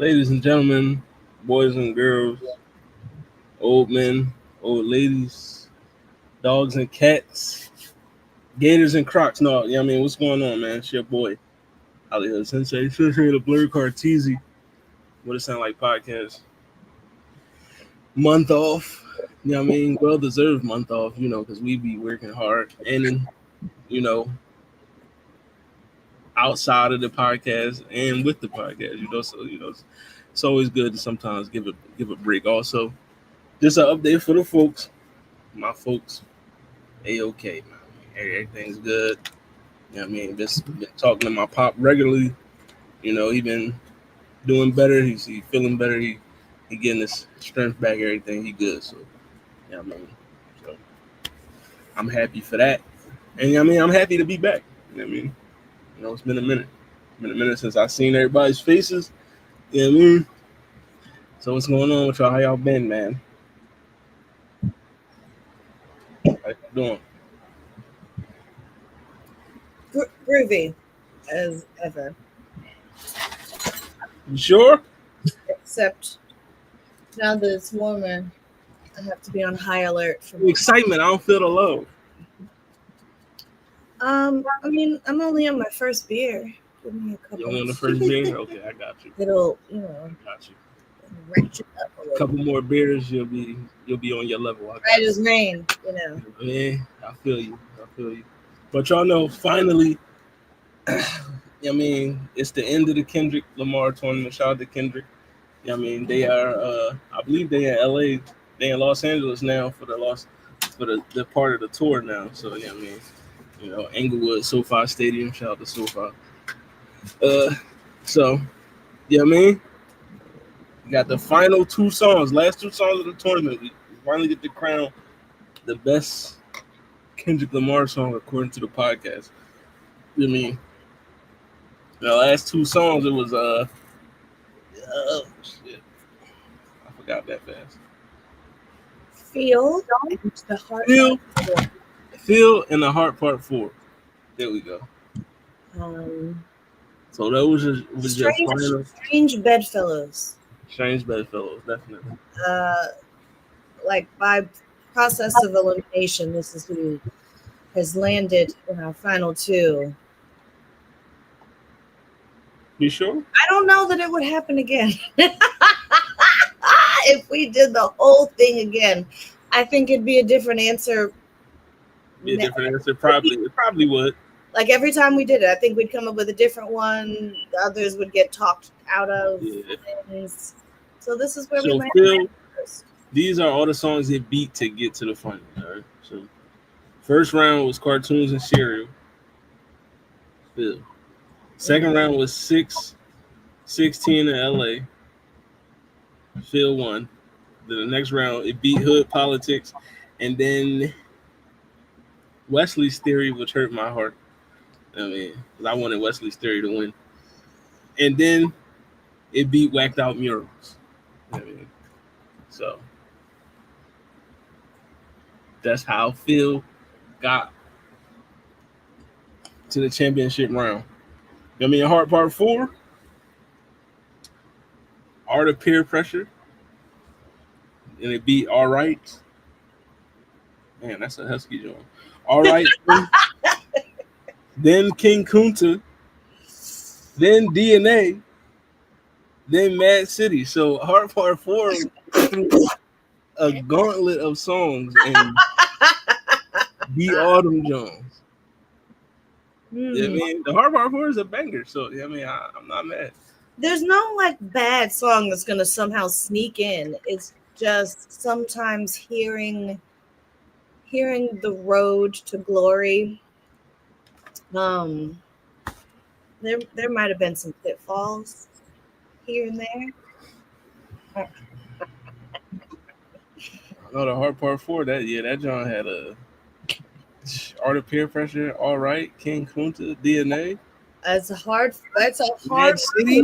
Ladies and gentlemen, boys and girls, old men, old ladies, dogs and cats, gators and crocs. No, yeah, I mean, what's going on, man? It's your boy, Hollywood Sensei, Sensei the Blur Carteezy. What it sound like podcast? Month off. You know what I mean? Well deserved month off, because we be working hard and, you know, outside of the podcast and with the podcast, so, it's always good to sometimes give a break. Also, just an update for the folks, my folks. A-okay, man. Everything's good. You know what I mean? Just been talking to my pop regularly. He been doing better. He feeling better. He getting his strength back. Everything. He good. So, yeah, I mean, so I'm happy for that. And I mean, I'm happy to be back. You know what I mean? It's been a minute. It's been a minute since I seen everybody's faces. You know what I mean? So what's going on with y'all? How y'all been, man? How y'all doing? Groovy, as ever. You sure? Except now that it's warmer, I have to be on high alert for Excitement. I don't feel the love. I mean, I'm only on my first beer. Give me a couple. You on the first beer? Okay, I got you. It'll, Got you. ratchet up a A little. couple more beers, you'll be on your level. Right as rain, Yeah, I feel you. But y'all know, finally, I mean, it's the end of the Kendrick Lamar tournament. Shout out to Kendrick. I mean, they are, I believe they in LA, they in Los Angeles now for the part of the tour now. So yeah, I mean, Inglewood, SoFi Stadium. Shout out to SoFi. So yeah, I mean, we got the final last two songs of the tournament. We finally get to crown the best Kendrick Lamar song according to the podcast. I mean, the last two songs, it was oh shit, I forgot that fast. Feel and the heart. Feel and the Heart Part 4. There we go. So that was just final. Strange Bedfellows. Strange Bedfellows, definitely. Like by process of elimination, this is who has landed in our final two. You sure? I don't know that it would happen again. If we did the whole thing again, I think it'd be a different answer. Be a different answer, probably. It probably would. Like every time we did it, I think we'd come up with a different one. The others would get talked out of things. So this is where we land. These are all the songs it beat to get to the final. All right. So first round was Cartoons and Cereal. Phil. Second round was 616 in LA. Phil won. Then the next round it beat Hood Politics, and then Wesley's Theory, which hurt my heart. I mean, I wanted Wesley's Theory to win. And then it beat Whacked Out Murals. I mean, so that's how Phil got to the championship round. I mean, Heart Part 4, Art of Peer Pressure, and it beat All Right. Man, that's a husky joint. All Right. Then King Kunta, then DNA, then Mad City. So Heart Part 4 a gauntlet of songs and beat Autumn Jones. I mean, the Heart Part 4 is a banger. So I mean, I'm not mad. There's no like bad song that's gonna somehow sneak in. It's just sometimes hearing the road to glory. There might have been some pitfalls here and there. I know the Heart Part 4. That John had a Art of Peer Pressure. All Right, King Kunta, DNA. That's a hard. Mad City.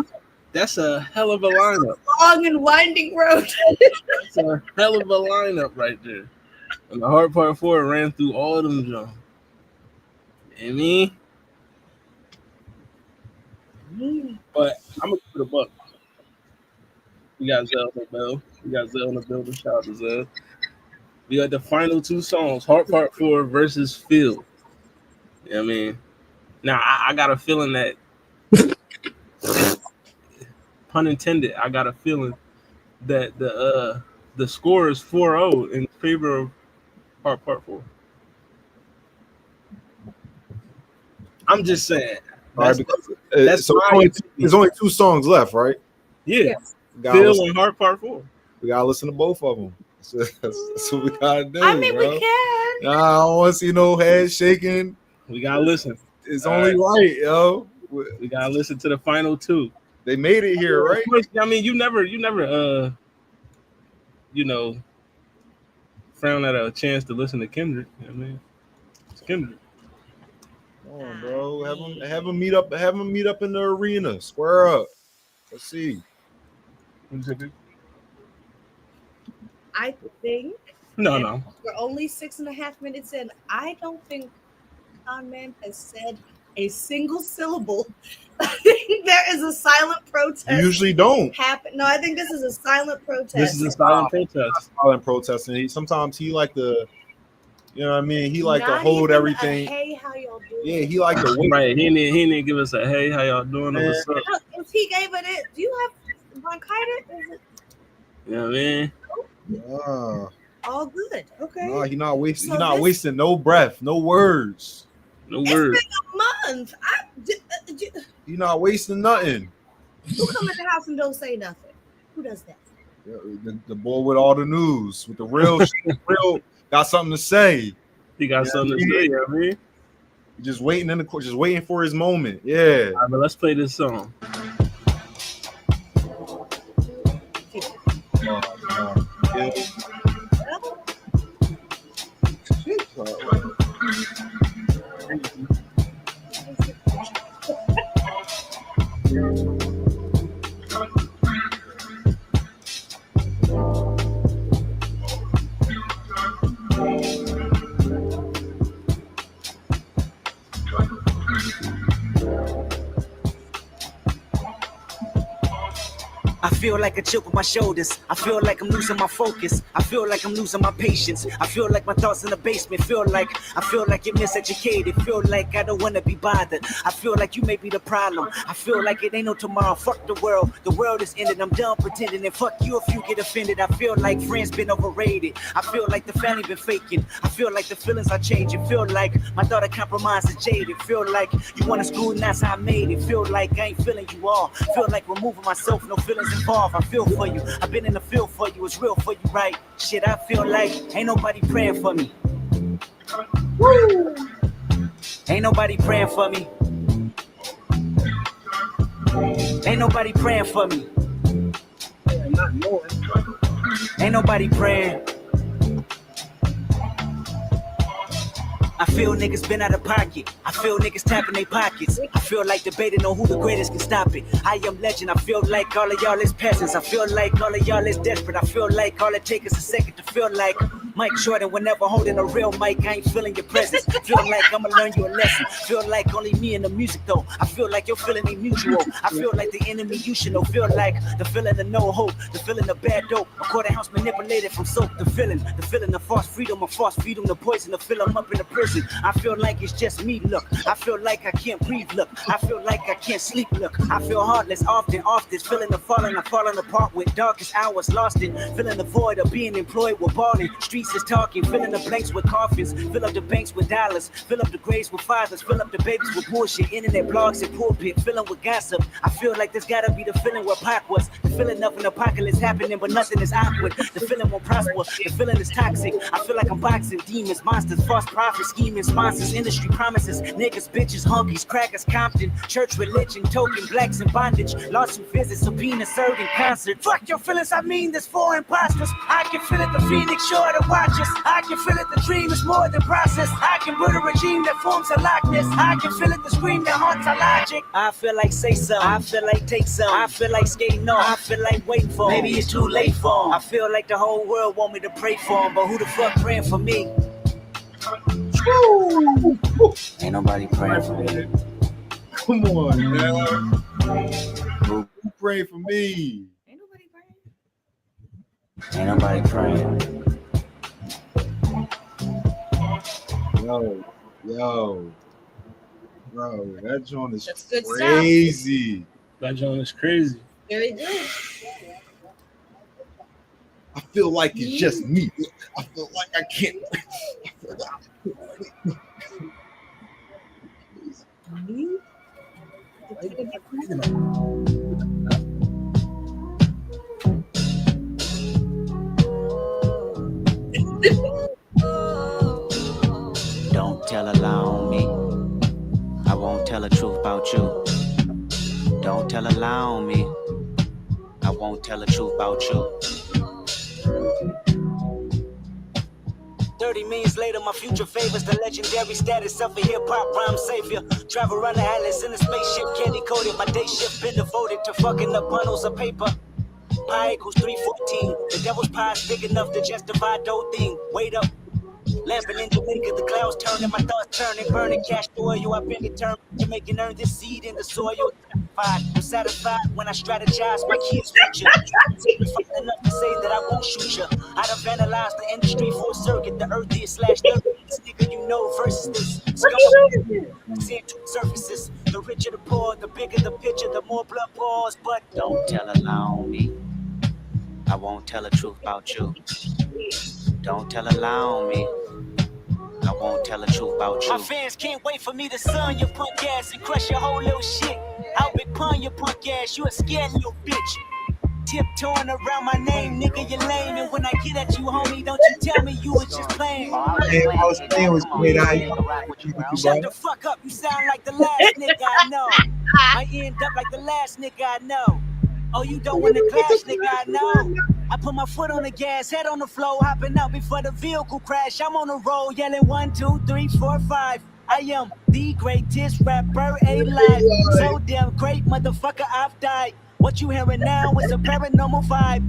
That's a hell of a lineup. Long and winding road. That's a hell of a lineup right there. And the Heart Part 4 ran through all of them John. You know what I mean? But I'm gonna put a buck. We got Zell on the bell. We got Zell in the building. Shout out to Zell. We got the final two songs, Heart Part 4 versus Feel. You know what I mean? Now, I got a feeling that, pun intended, I got a feeling that the score is 4-0 in favor of Heart Part 4. I'm just saying. All right, because so my there's only two songs left, right? Yeah. Yes. Feel and Heart Part 4. We gotta listen to both of them. That's what we gotta do. I mean, bro. we can. Nah, I don't want to see no head shaking. We gotta listen. It's only right, yo. We gotta listen to the final two. They made it here, right? I mean, you never, frown at a chance to listen to Kendrick. You know what I mean, it's Kendrick. Come on, bro. Have them meet up. Have them meet up in the arena. Square up. Let's see. I think. No. We're only 6.5 minutes in. I don't think Con Man has said a single syllable. I think there is a silent protest. You usually don't happen. No, I think this is a silent protest. This is a silent protest. Silent protest, and sometimes he like to, you know what I mean? He like to Not hold even everything. Hey, how y'all doing? Yeah, he like to wait. Right. He didn't give us a hey, how y'all doing? Or what's up? If he gave it, do you have bronchitis? Is it You know what I mean? Ah, all good? Okay. no, he not wasting. So He not this- wasting no breath, no words. No It's words. been a month. He not wasting nothing. Who come in the house and don't say nothing? Who does that? The boy with all the news, with the real, real, got something to say. He got something to say. You know what I mean? Just waiting in the court, just waiting for his moment. Yeah. All right, but let's play this song. I feel like a chip on my shoulders. I feel like I'm losing my focus. I feel like I'm losing my patience. I feel like my thoughts in the basement. I feel like you're miseducated. Feel like I don't wanna be bothered. I feel like you may be the problem. I feel like it ain't no tomorrow. Fuck the world. The world is ended. I'm done pretending. And fuck you if you get offended. I feel like friends been overrated. I feel like the family been faking. I feel like the feelings are changing. Feel like my daughter compromised and jaded. Feel like you wanna school and that's how I made it. Feel like I ain't feeling you all. Feel like removing myself. No feelings involved. I feel for you. I've been in the field for you. It's real for you, right? Shit, I feel like ain't nobody praying for me. Woo! Ain't nobody praying for me. Ain't nobody praying for me. Ain't nobody praying. I feel niggas been out of pocket. I feel niggas tapping their pockets. I feel like debating on who the greatest can stop it. I am legend. I feel like all of y'all is peasants. I feel like all of y'all is desperate. I feel like all it takes is a second to feel like Mike Jordan whenever holding a real mic. I ain't feeling your presence. Feel like I'ma learn you a lesson. Feel like only me and the music though. I feel like your feeling ain't mutual. I feel like the enemy you should know. Feel like the feeling of no hope. The feeling of bad dope. A quarter house manipulated from soap. The feeling of false freedom. A false freedom. The poison to fill them up in the prison. I feel like it's just me, look. I feel like I can't breathe, look. I feel like I can't sleep, look. I feel heartless, often, off this. Feeling the falling, I'm falling apart with darkest hours lost in. Feeling the void of being employed with balling. Streets is talking, filling the blanks with coffins. Fill up the banks with dollars. Fill up the graves with fathers. Fill up the babies with bullshit. Internet blogs and pulpit. Filling with gossip. I feel like there's gotta be the feeling where Pac was. The feeling of an apocalypse happening, but nothing is awkward. The feeling won't prosper. The feeling is toxic. I feel like I'm boxing demons, monsters, false prophets, scheming sponsors, industry promises, niggas, bitches, hunkies, crackers, Compton, church, religion, token, blacks in bondage, lawsuit visits, subpoena served in concert. Fuck your feelings, I mean there's four imposters. I can feel it, the phoenix sure to watch us. I can feel it, the dream is more than process. I can build a regime that forms a likeness. I can feel it, the scream that haunts our logic. I feel like say something, I feel like take some, I feel like skating off, I feel like waiting for him. Maybe it's too late for him. I feel like the whole world want me to pray for him, but who the fuck praying for me? Ain't nobody praying for me. Come on, man. Who praying for me? Ain't nobody praying. Ain't nobody praying. Yo, bro, that joint is That's good stuff. crazy. That joint is crazy. Very good. I feel like it's just me. I feel like I can't. Don't tell a lie on me. I won't tell the truth about you. Don't tell a lie on me. I won't tell the truth about you. 30 minutes later, my future favors the legendary status of a hip-hop rhyme savior. Travel around the atlas in a spaceship, candy coated. My day shift been devoted to fucking up bundles of paper. Pi equals 314. The devil's pie is big enough to justify dope thing. Wait up. Lamping in Jamaica, the clouds turning, my thoughts turning, burning cash to oil. I've been determined to make and earn this seed in the soil. I'm satisfied when I strategize my kids' future. Satisfied enough to say that I won't shoot you. I'd have analyzed the industry full circuit, the earthiest / 30th nigga you know versus this. Seeing two surfaces, the richer the poor, the bigger the picture, the more blood pours. But don't tell a lie on me. I won't tell the truth about you. Don't tell a lie on me. I won't tell the truth about you. My fans can't wait for me to sun your punk ass and crush your whole little shit. I'll big pun your punk ass, you a scared little bitch. Tiptoeing around my name, nigga, you lame. And when I get at you, homie, don't you tell me you was just playing. Hey, I was playing with great eye. Shut the fuck up, you sound like the last nigga I know. I end up like the last nigga I know. Oh, you don't want to clash, nigga, I know. I put my foot on the gas, head on the floor, hopping out before the vehicle crash. I'm on the road, yelling 1, 2, 3, 4, 5. I am the greatest rapper alive. So damn great, motherfucker, I've died. What you hearing now is a paranormal vibe.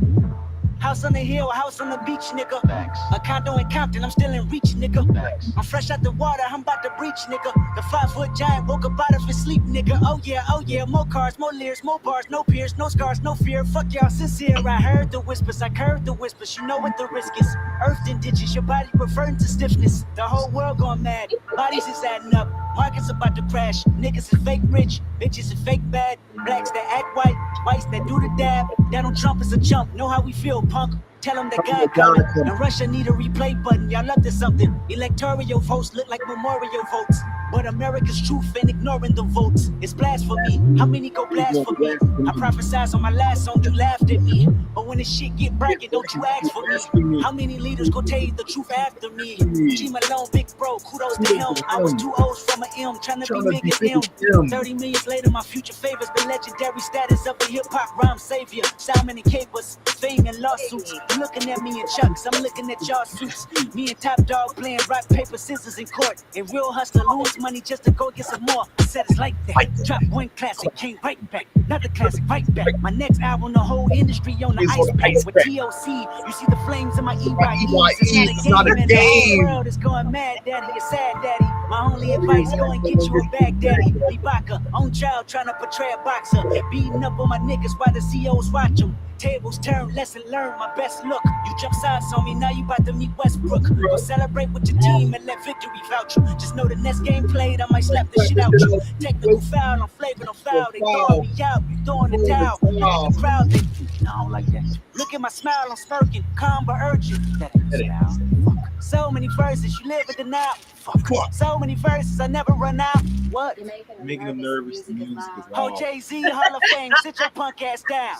House on the hill, house on the beach, nigga. Facts. A condo in Compton, I'm still in reach, nigga. Facts. I'm fresh out the water, I'm about to breach, nigga. The 5-foot giant woke up out of his sleep, nigga. Oh yeah, more cars, more leers, more bars, no peers, no scars, no fear. Fuck y'all sincere, I heard the whispers, I curved the whispers. You know what the risk is. Earth in ditches, your body referring to stiffness. The whole world going mad, bodies is adding up. Markets about to crash, niggas is fake rich, bitches is fake bad. Blacks that act white, whites that do the dab. Donald Trump is a chump, know how we feel, punk. Tell them that God coming, and Russia need a replay button. Y'all up to something. Electoral votes look like memorial votes. But America's truth ain't ignoring the votes. It's blasphemy. How many go blast for me? I prophesied on my last song, you laughed at me. But when this shit get bracket, don't you ask for me. How many leaders go tell you the truth after me? G Malone, big bro, kudos to him. I was too old from an M, trying to be big as him. 30 minutes later, my future favors the legendary status of a hip-hop rhyme savior. Simon and Capers, fame and lawsuits. You looking at me in chucks, I'm looking at y'all suits. Me and Top Dog playing rock, paper, scissors in court. And real hustler lose money just to go get some more. I said it's like that. Drop one classic, came right back. Not the classic, right back. My next album, the whole industry on the ice pack. With TOC, you see the flames in my EYEs. It's not a game. The whole world is going mad, daddy. You're sad, daddy. My only advice, go and get you a bag, daddy. Ibaka, on trial, trying to portray a boxer. Beating up on my niggas while the COs watch them. Tables turn, lesson learned, my best look. You jump sides on me, now you about to meet Westbrook. Go celebrate with your team and let victory vouch you. Just know the next game played, I might slap the shit out you. Technical foul, I'm flavor, I'm foul. They throwing me out, you throwing the towel. Look at the crowd, they no, I don't like that. Look at my smile, I'm smirking, calm but urgent. That style. Fuck. So many verses, you live in denial. Fuck. So many verses, I never run out. What? Making them nervous, the music is Oh, Jay-Z, Hall of Fame, sit your punk ass down.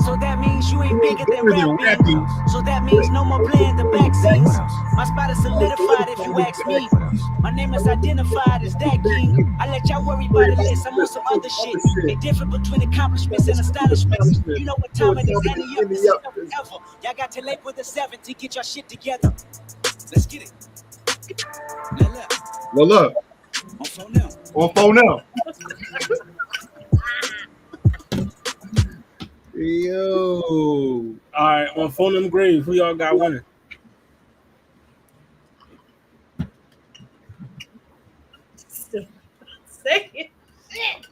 So that means you ain't bigger than rapping. So that means no more playing the back scenes. My spot is solidified if you ask me. My name is identified as that king. I let y'all worry about the list, I'm on some other shit. They different between accomplishments and astonishments. You know what time it is, Annie up, this is forever. Y'all got till April the 7th to get your shit together. Let's get it. Look. On phone now. On phone now. Yo. All right, on Phone Them Grave, who y'all got winning? Say it. Shit.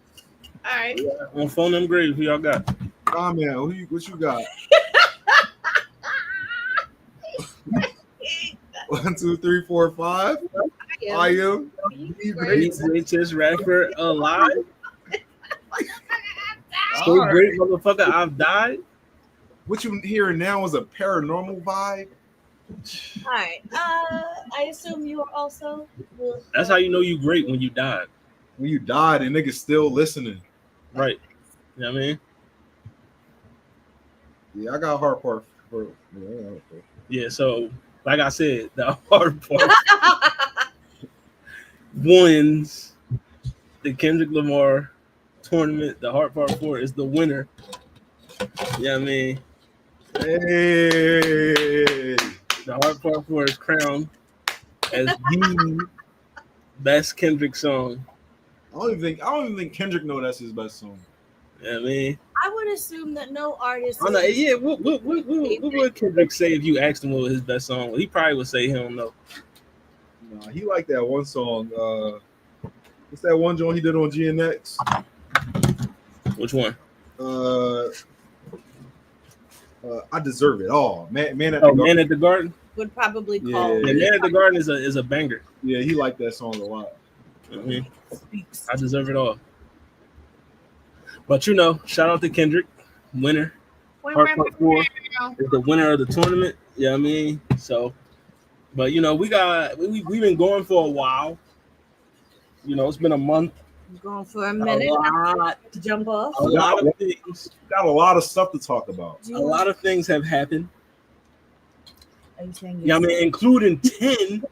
All right. On Phone Them Grave, who y'all got? Oh man, what you got? 1, 2, 3, 4, 5. I am the greatest rapper alive. So great, motherfucker, I've died. What you hearing now is a paranormal vibe. All right. I assume you are also. That's how you know you great when you died. When you died and niggas still listening. Right. You know what I mean? Yeah, I got hard part for. Yeah, so like I said, the hard part wins the Kendrick Lamar tournament. The hard part 4 is the winner. Yeah, I mean, hey, the hard part 4 is crowned as the best Kendrick song. I don't even think Kendrick know that's his best song. Yeah, I mean, I would assume that no artist. I know, yeah, what would Kendrick say if you asked him what was his best song? He probably would say he don't know. Nah, he liked that one song. What's that one joint he did on GNX? Which one? I Deserve It All. Man at the Garden would probably call. Yeah, Man at the Garden is a banger. Yeah, he liked that song a lot. I Deserve It All. But you know, shout out to Kendrick, winner. Hard part 4 is the winner of the tournament. Yeah, I mean, so, but you know, we've been going for a while. You know, it's been a month. Going for a minute. A lot to jump off. A lot of things. Got a lot of stuff to talk about. A lot of things have happened. Are you saying? Yeah, I mean, including 10.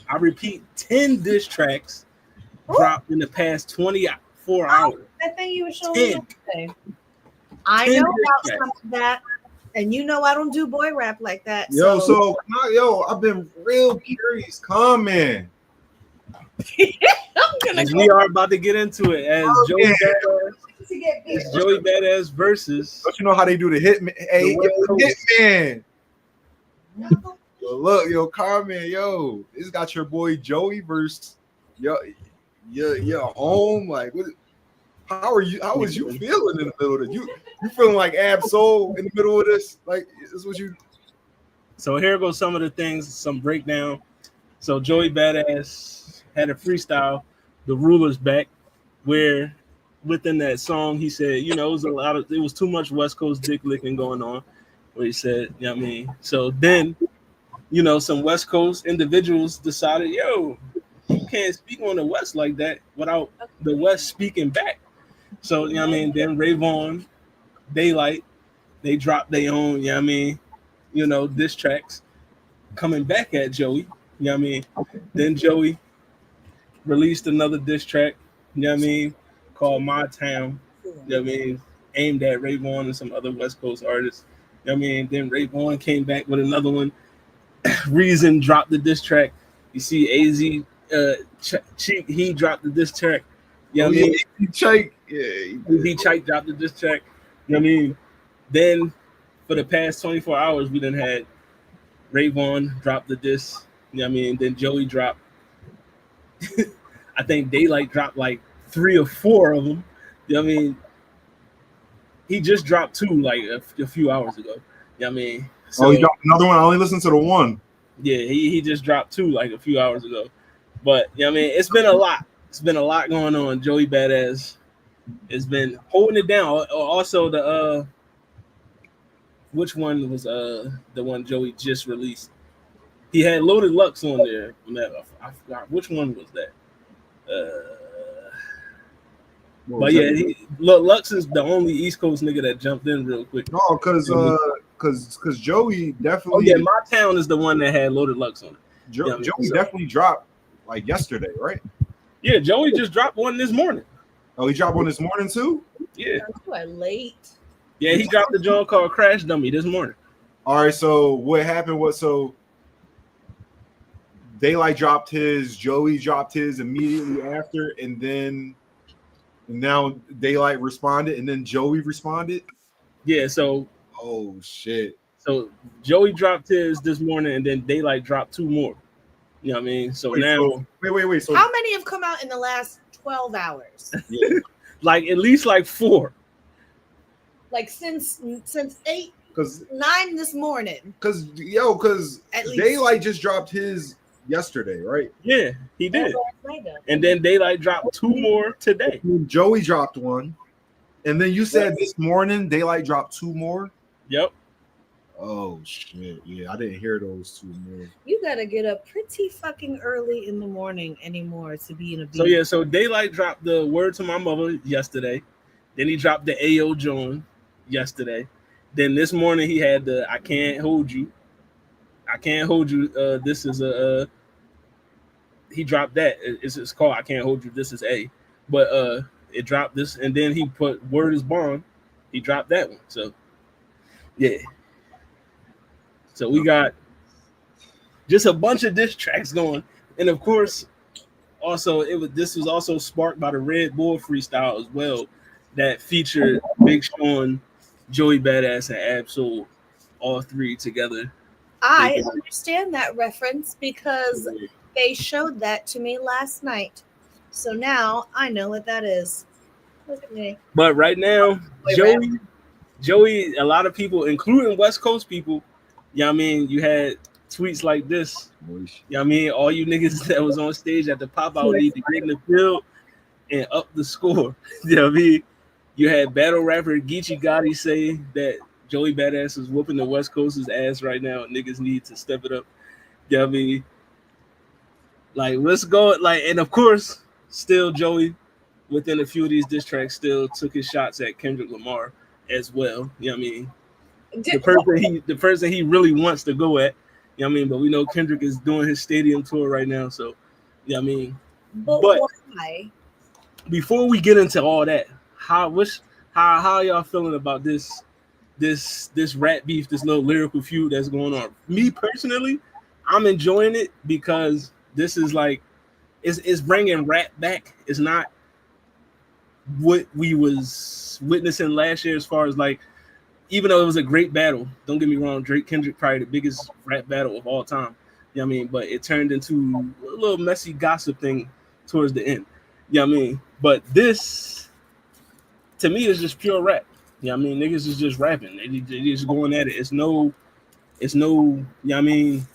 I repeat, 10 diss tracks dropped in the past 24 hours. That thing you were showing me yesterday. I know about some of that, and you know I don't do boy rap like that. Yo, I've been real curious. Comment. We are about to get into it as Joey Bada's versus. Don't you know how they do the hitman? Hey, hitman. Look, comment, this got your boy Joey versus your home. Like, how was you feeling in the middle of it? You feeling like Ab-Soul in the middle of this? Like, this what you? So here goes some of the things, some breakdown. So Joey Badass had a freestyle, "The Ruler's Back," where within that song he said, you know, it was too much West Coast dick licking going on. Where he said, you know what I mean? So then, you know, some West Coast individuals decided, you can't speak on the West like that without the West speaking back. So, you know what I mean? Then Rayvon, Daylyt, they dropped their own, you know what I mean, diss tracks coming back at Joey, you know what I mean? Then Joey released another diss track, you know what I mean, called My Town, you know what I mean, aimed at Rayvon and some other West Coast artists. You know what I mean? Then Rayvon came back with another one. Reason dropped the diss track. You see AZ Cheek, he dropped the diss track. You know what I mean? Cheek. He dropped the diss track. You know what I mean? Then for the past 24 hours, we done had Rayvon drop the diss. You know what I mean? Then Joey dropped. I think Daylyt dropped like 3 or 4 of them. You know what I mean? He just dropped 2 like a few hours ago. You know what I mean? So, he dropped another one. I only listened to the one. Yeah, he just dropped 2 like a few hours ago. But you know what I mean? It's been a lot. It's been a lot going on. Joey Badass has been holding it down. Also, the which one was the one Joey just released? He had Loaded Lux on there. I forgot which one was that. But yeah, Lux is the only East Coast nigga that jumped in real quick. No, because Joey definitely. Oh yeah, My Town is the one that had Loaded Lux on it. Joey definitely dropped like yesterday, right? Yeah, Joey just dropped one this morning. Oh, he dropped one this morning too? Yeah. You are late. Yeah, he dropped the joint called Crash Dummy this morning. All right, so what happened was Daylyt dropped his, Joey dropped his immediately after, and then now Daylyt responded, and then Joey responded. Yeah, so oh shit. So Joey dropped his this morning, and then Daylyt dropped 2 more. You know what I mean? So now wait. So how many have come out in the last 12 hours? Yeah. like at least like 4. Like since 8. Because 9 this morning. because At least. Daylyt just dropped his yesterday, right? Yeah, he did. Right now. And then Daylyt dropped 2 more today. Joey dropped one, and then you said this morning Daylyt dropped 2 more. Yep. Oh shit! Yeah, I didn't hear those 2 more. You gotta get up pretty fucking early in the morning anymore to be in a beat. So yeah, so Daylyt dropped the Word to My Mother yesterday. Then he dropped the Ayo Joan yesterday. Then this morning he had the I Can't Hold You. I Can't Hold You. This is a he dropped that. It's called I Can't Hold You. This is A. But it dropped this, and then he put Word is Bond. He dropped that one. So yeah. So we got just a bunch of diss tracks going, and of course, also this was also sparked by the Red Bull freestyle as well, that featured Big Sean, Joey Badass, and Ab-Soul, all 3 together. I understand that reference because they showed that to me last night. So now I know what that is. Look at me. But right now, Joey, a lot of people, including West Coast people, you know what I mean, you had tweets like this. You know what I mean? All you niggas that was on stage at the pop-out need to get in the field and up the score. You know what I mean? You had battle rapper Geechee Gotti say that Joey Badass is whooping the West Coast's ass right now, and niggas need to step it up. You know what I mean? Like, let's go. Like, and of course, still Joey, within a few of these diss tracks, still took his shots at Kendrick Lamar as well. You know what I mean? The person he really wants to go at. You know what I mean? But we know Kendrick is doing his stadium tour right now, so you know what I mean? But why? Before we get into all that, how y'all feeling about this rap beef, this little lyrical feud that's going on? Me personally, I'm enjoying it because this is like it's bringing rap back. It's not what we was witnessing last year as far as like, even though it was a great battle, don't get me wrong, Drake Kendrick probably the biggest rap battle of all time. You know what I mean? But it turned into a little messy gossip thing towards the end. You know what I mean? But this, to me, is just pure rap. You know what I mean? Niggas is just rapping. They just going at it. It's no, you know what I mean,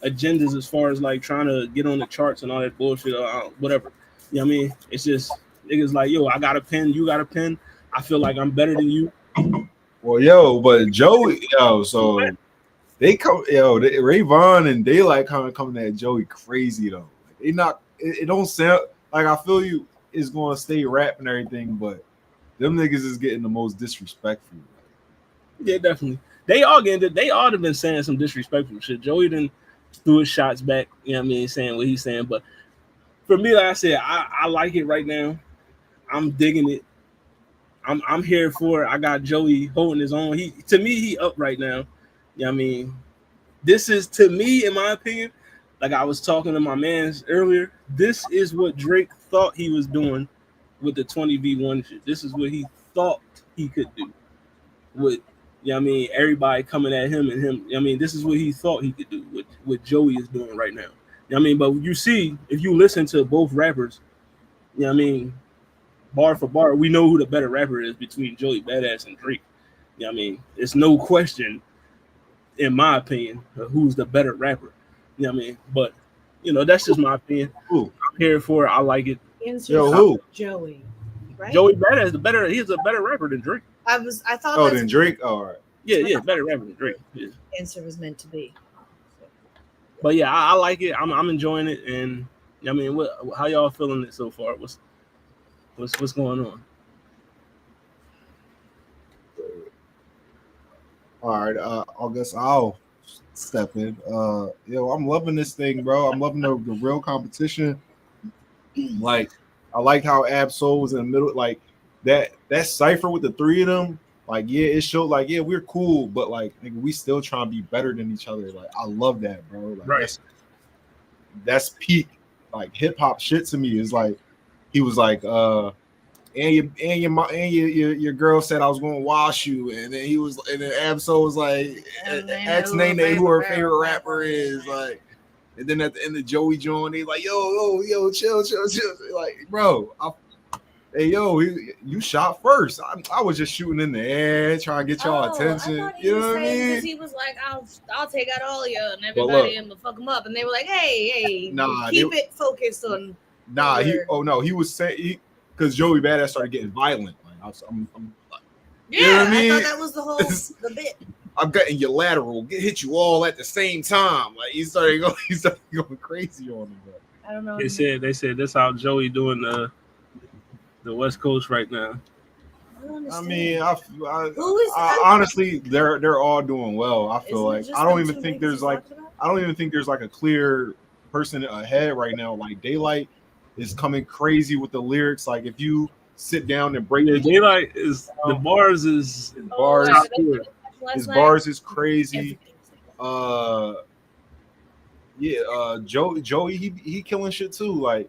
agendas as far as like trying to get on the charts and all that bullshit or whatever. You know what I mean? It's just niggas like, yo, I got a pen, you got a pen. I feel like I'm better than you. Well, but Joey, so they come, Ray Vaughn and Daylyt kind of coming at Joey crazy though. They not, it don't sound like, I feel you is going to stay rap and everything, but them niggas is getting the most disrespectful. Yeah, definitely. They all have been saying some disrespectful shit. Joey done threw his shots back, you know what I mean, saying what he's saying. But for me, like I said, I like it right now. I'm digging it. I'm here for it. I got Joey holding his own. He up right now. You know what I mean? This is, to me, in my opinion, like I was talking to my mans earlier, this is what Drake thought he was doing with the 20v1 shit. This is what he thought he could do with, you know what I mean, everybody coming at him and him. You know what I mean, this is what he thought he could do with what Joey is doing right now. You know what I mean? But you see, if you listen to both rappers, you know what I mean, bar for bar, we know who the better rapper is between Joey Badass and Drake. You know what I mean? It's no question, in my opinion, of who's the better rapper. You know what I mean? But, you know, that's just my opinion. I'm here for it. I like it. Who? Joey. Right? Joey Badass is better. He's a better rapper than Drake. I thought. Oh, than Drake. All right. Yeah, better rapper than Drake. Yeah. Answer was meant to be. But yeah, I like it. I'm enjoying it, and I mean, how y'all feeling it so far? What's going on? All right, I guess I'll step in. I'm loving this thing, bro. I'm loving the real competition. Like, I like how Ab-Soul was in the middle, like that cipher with the 3 of them. Like, yeah, it showed like, yeah, we're cool, but like we still trying to be better than each other. Like, I love that, bro. Like, right. That's peak like hip hop shit to me. Is like he was like, and your girl said I was going to wash you, and then Ab-Soul was like, ask Nene who her favorite rapper is, like, and then at the end of Joey Joan, they like, yo, chill, like, bro, hey yo, you shot first. I was just shooting in the air, trying to get y'all attention. I thought he You was know what I saying mean? because he was like, I'll take out all you and Well, everybody and fuck them up, and they were like, hey, keep it focused on. Nah, he was saying because Joey Bada started getting violent. Like, I'm yeah, you know what I mean? thought that was the bit. I'm getting your lateral, hit you all at the same time. Like he started going crazy on him. Bro. I don't know. They said that's how Joey doing the West Coast right now. I mean, honestly, they're all doing well. I feel like I don't even think there's like a clear person ahead right now. Like Daylyt is coming crazy with the lyrics. Like if you sit down and break Daylyt is the bars is bars. His bars is crazy. Joey he killing shit too. Like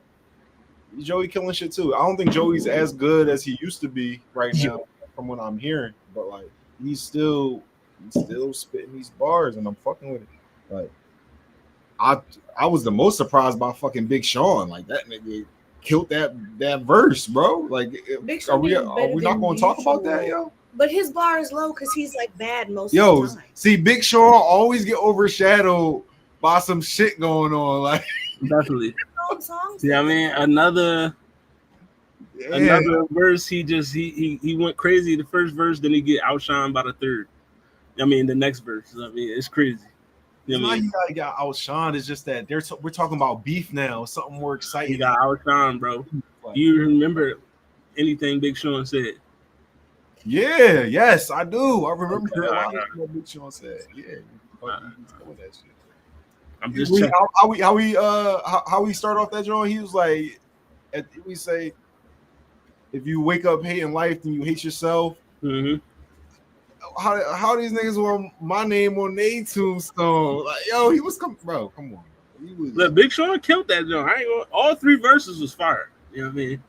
Joey killing shit too. I don't think Joey's as good as he used to be right now, from what I'm hearing. But like he's still spitting these bars, and I'm fucking with it. Like I was the most surprised by fucking Big Sean. Like that nigga killed that verse, bro. Like are we not going to talk about that, yo? But his bar is low because he's like bad most of the time. See, Big Sean always get overshadowed by some shit going on. Like definitely. Yeah, I mean another verse. He went crazy the first verse, then he get outshined by the third. I mean the next verse. I mean it's crazy. You know, he got outshined. It's just that we're talking about beef now. Something more exciting. He got outshined, bro. Do you remember anything Big Sean said? Yeah, yes, I do. I remember what Big Sean said. Yeah, that shit. I'm just how we start off that joint. He was like, we say, if you wake up hating life, then you hate yourself. Mm-hmm. How these niggas want my name on their tombstone? Like, yo, he was bro. Come on. Look, Big Sean killed that joint. All three verses was fire. You know what I mean?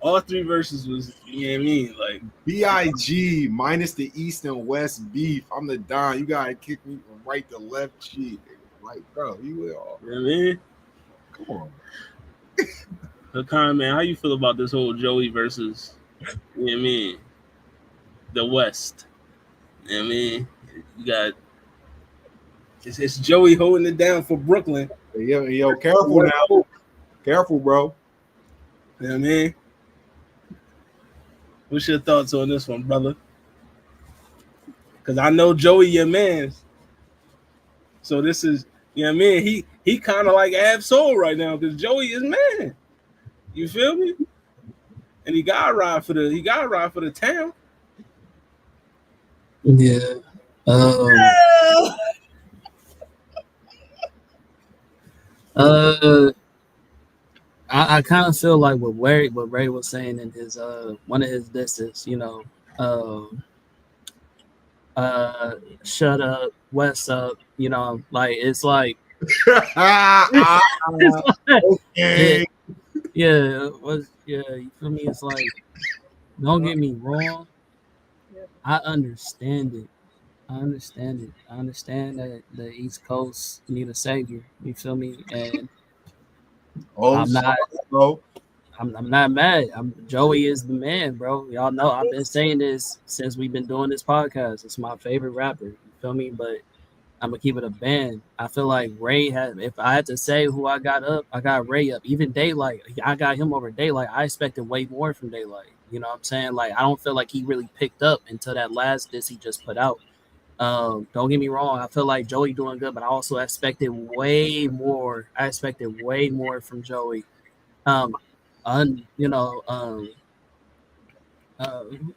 All three verses was, you know what I mean? Like B.I.G. minus the East and West beef. I'm the Don. You gotta kick me from right to left cheek. Like, bro, you will. You know what I mean? Come on. Hakan, man, how you feel about this whole Joey versus, you know what I mean, the West? You know what I mean? You got it's Joey holding it down for Brooklyn. Yo, careful now. Careful, bro. You know what I mean? What's your thoughts on this one, brother? Because I know Joey your man. So this is, you know what I mean? He kind of like Ab Soul right now because Joey is man. You feel me? And he got to ride for the town. Yeah. I kind of feel like what Ray was saying in his one of his disses, you know, shut up, West up, you know, like it's like, okay. yeah, you feel me? It's like, don't get me wrong, I understand it. I understand that the East Coast need a savior. You feel me? And I'm not mad. Joey is the man, bro. Y'all know I've been saying this since we've been doing this podcast. It's my favorite rapper. You feel me? But I'm gonna keep it a band. I feel like Ray had. If I had to say who I got up, I got Ray up. Even Daylyt, I got him over Daylyt. I expected way more from Daylyt. You know what I'm saying? Like I don't feel like he really picked up until that last diss he just put out. Don't get me wrong. I feel like Joey doing good, but I also expected way more. I expected way more from Joey.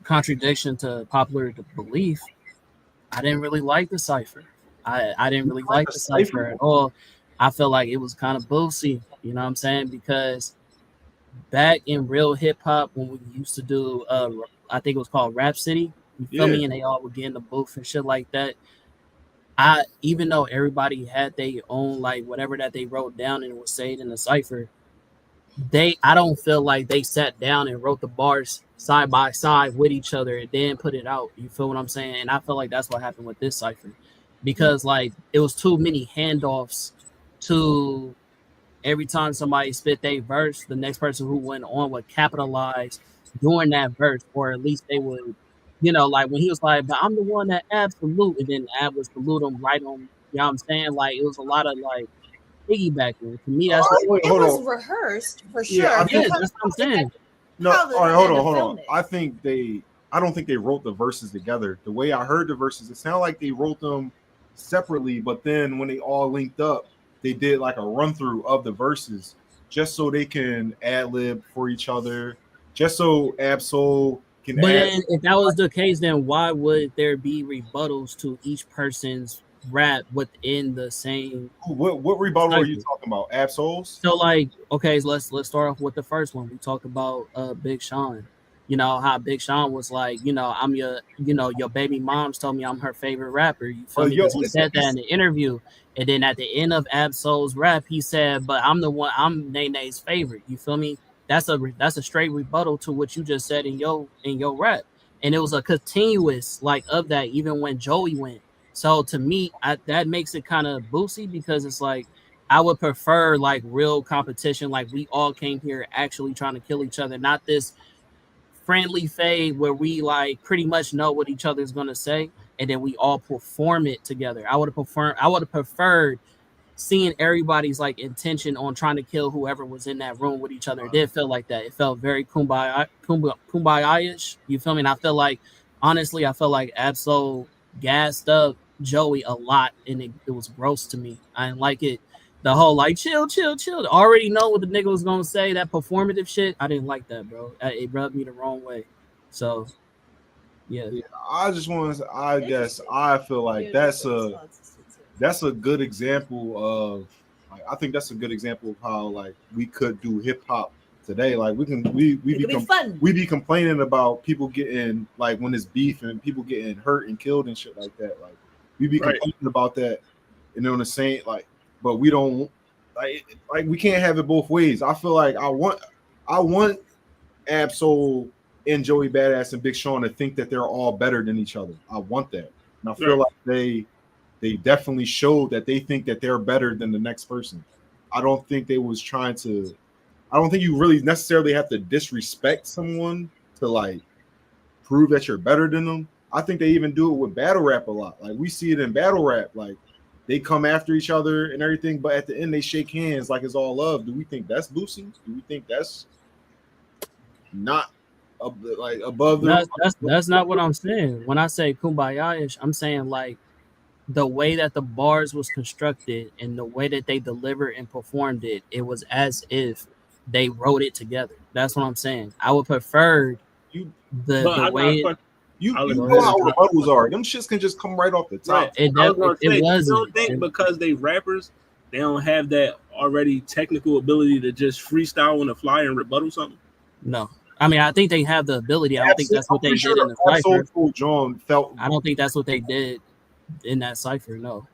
Contradiction to popular belief. I didn't really like the cipher. I didn't really like the cipher at all. I felt like it was kind of boozy. You know what I'm saying? Because back in real hip hop, when we used to do, I think it was called Rap City. You feel me? And they all would get in the booth and shit like that. Even though everybody had their own, like, whatever that they wrote down and was saying in the cipher, I don't feel like they sat down and wrote the bars side by side with each other and then put it out. You feel what I'm saying? And I feel like that's what happened with this cipher. Because, like, it was too many handoffs to every time somebody spit their verse, the next person who went on would capitalize during that verse, or at least they would, like when he was like, "But I'm the one that absolute," and then Ab would salute him right on. You know what I'm saying? Like it was a lot of like piggybacking. To me, that's just Wait, It hold was on. rehearsed for Yeah, sure. I yeah, think Because that's what I'm saying. no. how All right, they hold had on, to hold film on. it. I don't think they wrote the verses together. The way I heard the verses, it sounded like they wrote them separately, but then when they all linked up, they did like a run through of the verses just so they can ad lib for each other, just so Absol can But add. then, if that was the case, then why would there be rebuttals to each person's rap within the same What rebuttal are you cipher? talking about? Absol's? So like, okay, so let's start off with the first one. We talked about Big Sean. You know how Big Sean was like, I'm your, your baby mom's told me I'm her favorite rapper. You feel me? Yo, Because he said that in the interview, and then at the end of Absol's rap, he said, "But I'm the one. I'm Nene's favorite." You feel me? That's a straight rebuttal to what you just said in your rap, and it was a continuous like of that even when Joey went. So to me, that makes it kind of boosty because it's like I would prefer like real competition, like we all came here actually trying to kill each other, not this friendly fade where we like pretty much know what each other's gonna say and then we all perform it together. I would have preferred seeing everybody's like intention on trying to kill whoever was in that room with each other. It did feel like that. It felt very kumbaya-ish. You feel me? And I feel like honestly, I felt like Absol gassed up Joey a lot, and it was gross to me. I didn't like it. The whole like chill, chill, chill. Already know what the nigga was gonna say. That performative shit, I didn't like that, bro. It rubbed me the wrong way. So yeah. Yeah, I just want to. I guess I feel like that's a good example of. Like, I think that's a good example of how like we could do hip hop today. Like It could be fun. we be complaining about people getting like when it's beef and people getting hurt and killed and shit like that. Like we be Right. complaining about that, and on the same like, but we don't like we can't have it both ways. I feel like I want Absol and Joey Badass and Big Sean to think that they're all better than each other. I want that, and I feel Right. like they definitely showed that they think that they're better than the next person. I don't think they was trying to. I don't think you really necessarily have to disrespect someone to like prove that you're better than them. I think they even do it with battle rap a lot. Like we see it in battle rap, like they come after each other and everything, but at the end they shake hands like it's all love. Do we think that's Boosie? Do we think that's not like above the? That's not what I'm saying. When I say kumbaya-ish, I'm saying like the way that the bars was constructed and the way that they delivered and performed it, it was as if they wrote it together. That's what I'm saying. I would prefer You But the I got a way. question. I was you Go know ahead. how gonna rebuttals are. Them shits can just come right off the right. top. I was gonna It say, you wasn't. don't think because they rappers, they don't have that already technical ability to just freestyle on the fly and rebuttal something? No. I mean, I think they have the ability. I don't think that's I'm what they pretty sure did in the Absol cipher. told John felt. I don't think that's what they did in that cipher. No.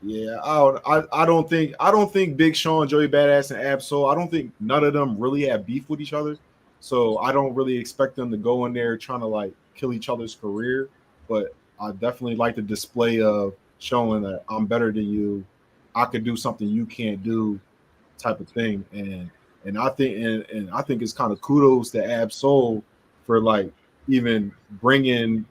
Yeah, I don't think Big Sean, Joey Badass, and Absol. I don't think none of them really have beef with each other. So I don't really expect them to go in there trying to like kill each other's career. But I definitely like the display of showing that I'm better than you. I could do something you can't do, type of thing. And I think it's kind of kudos to Absol for like even bringing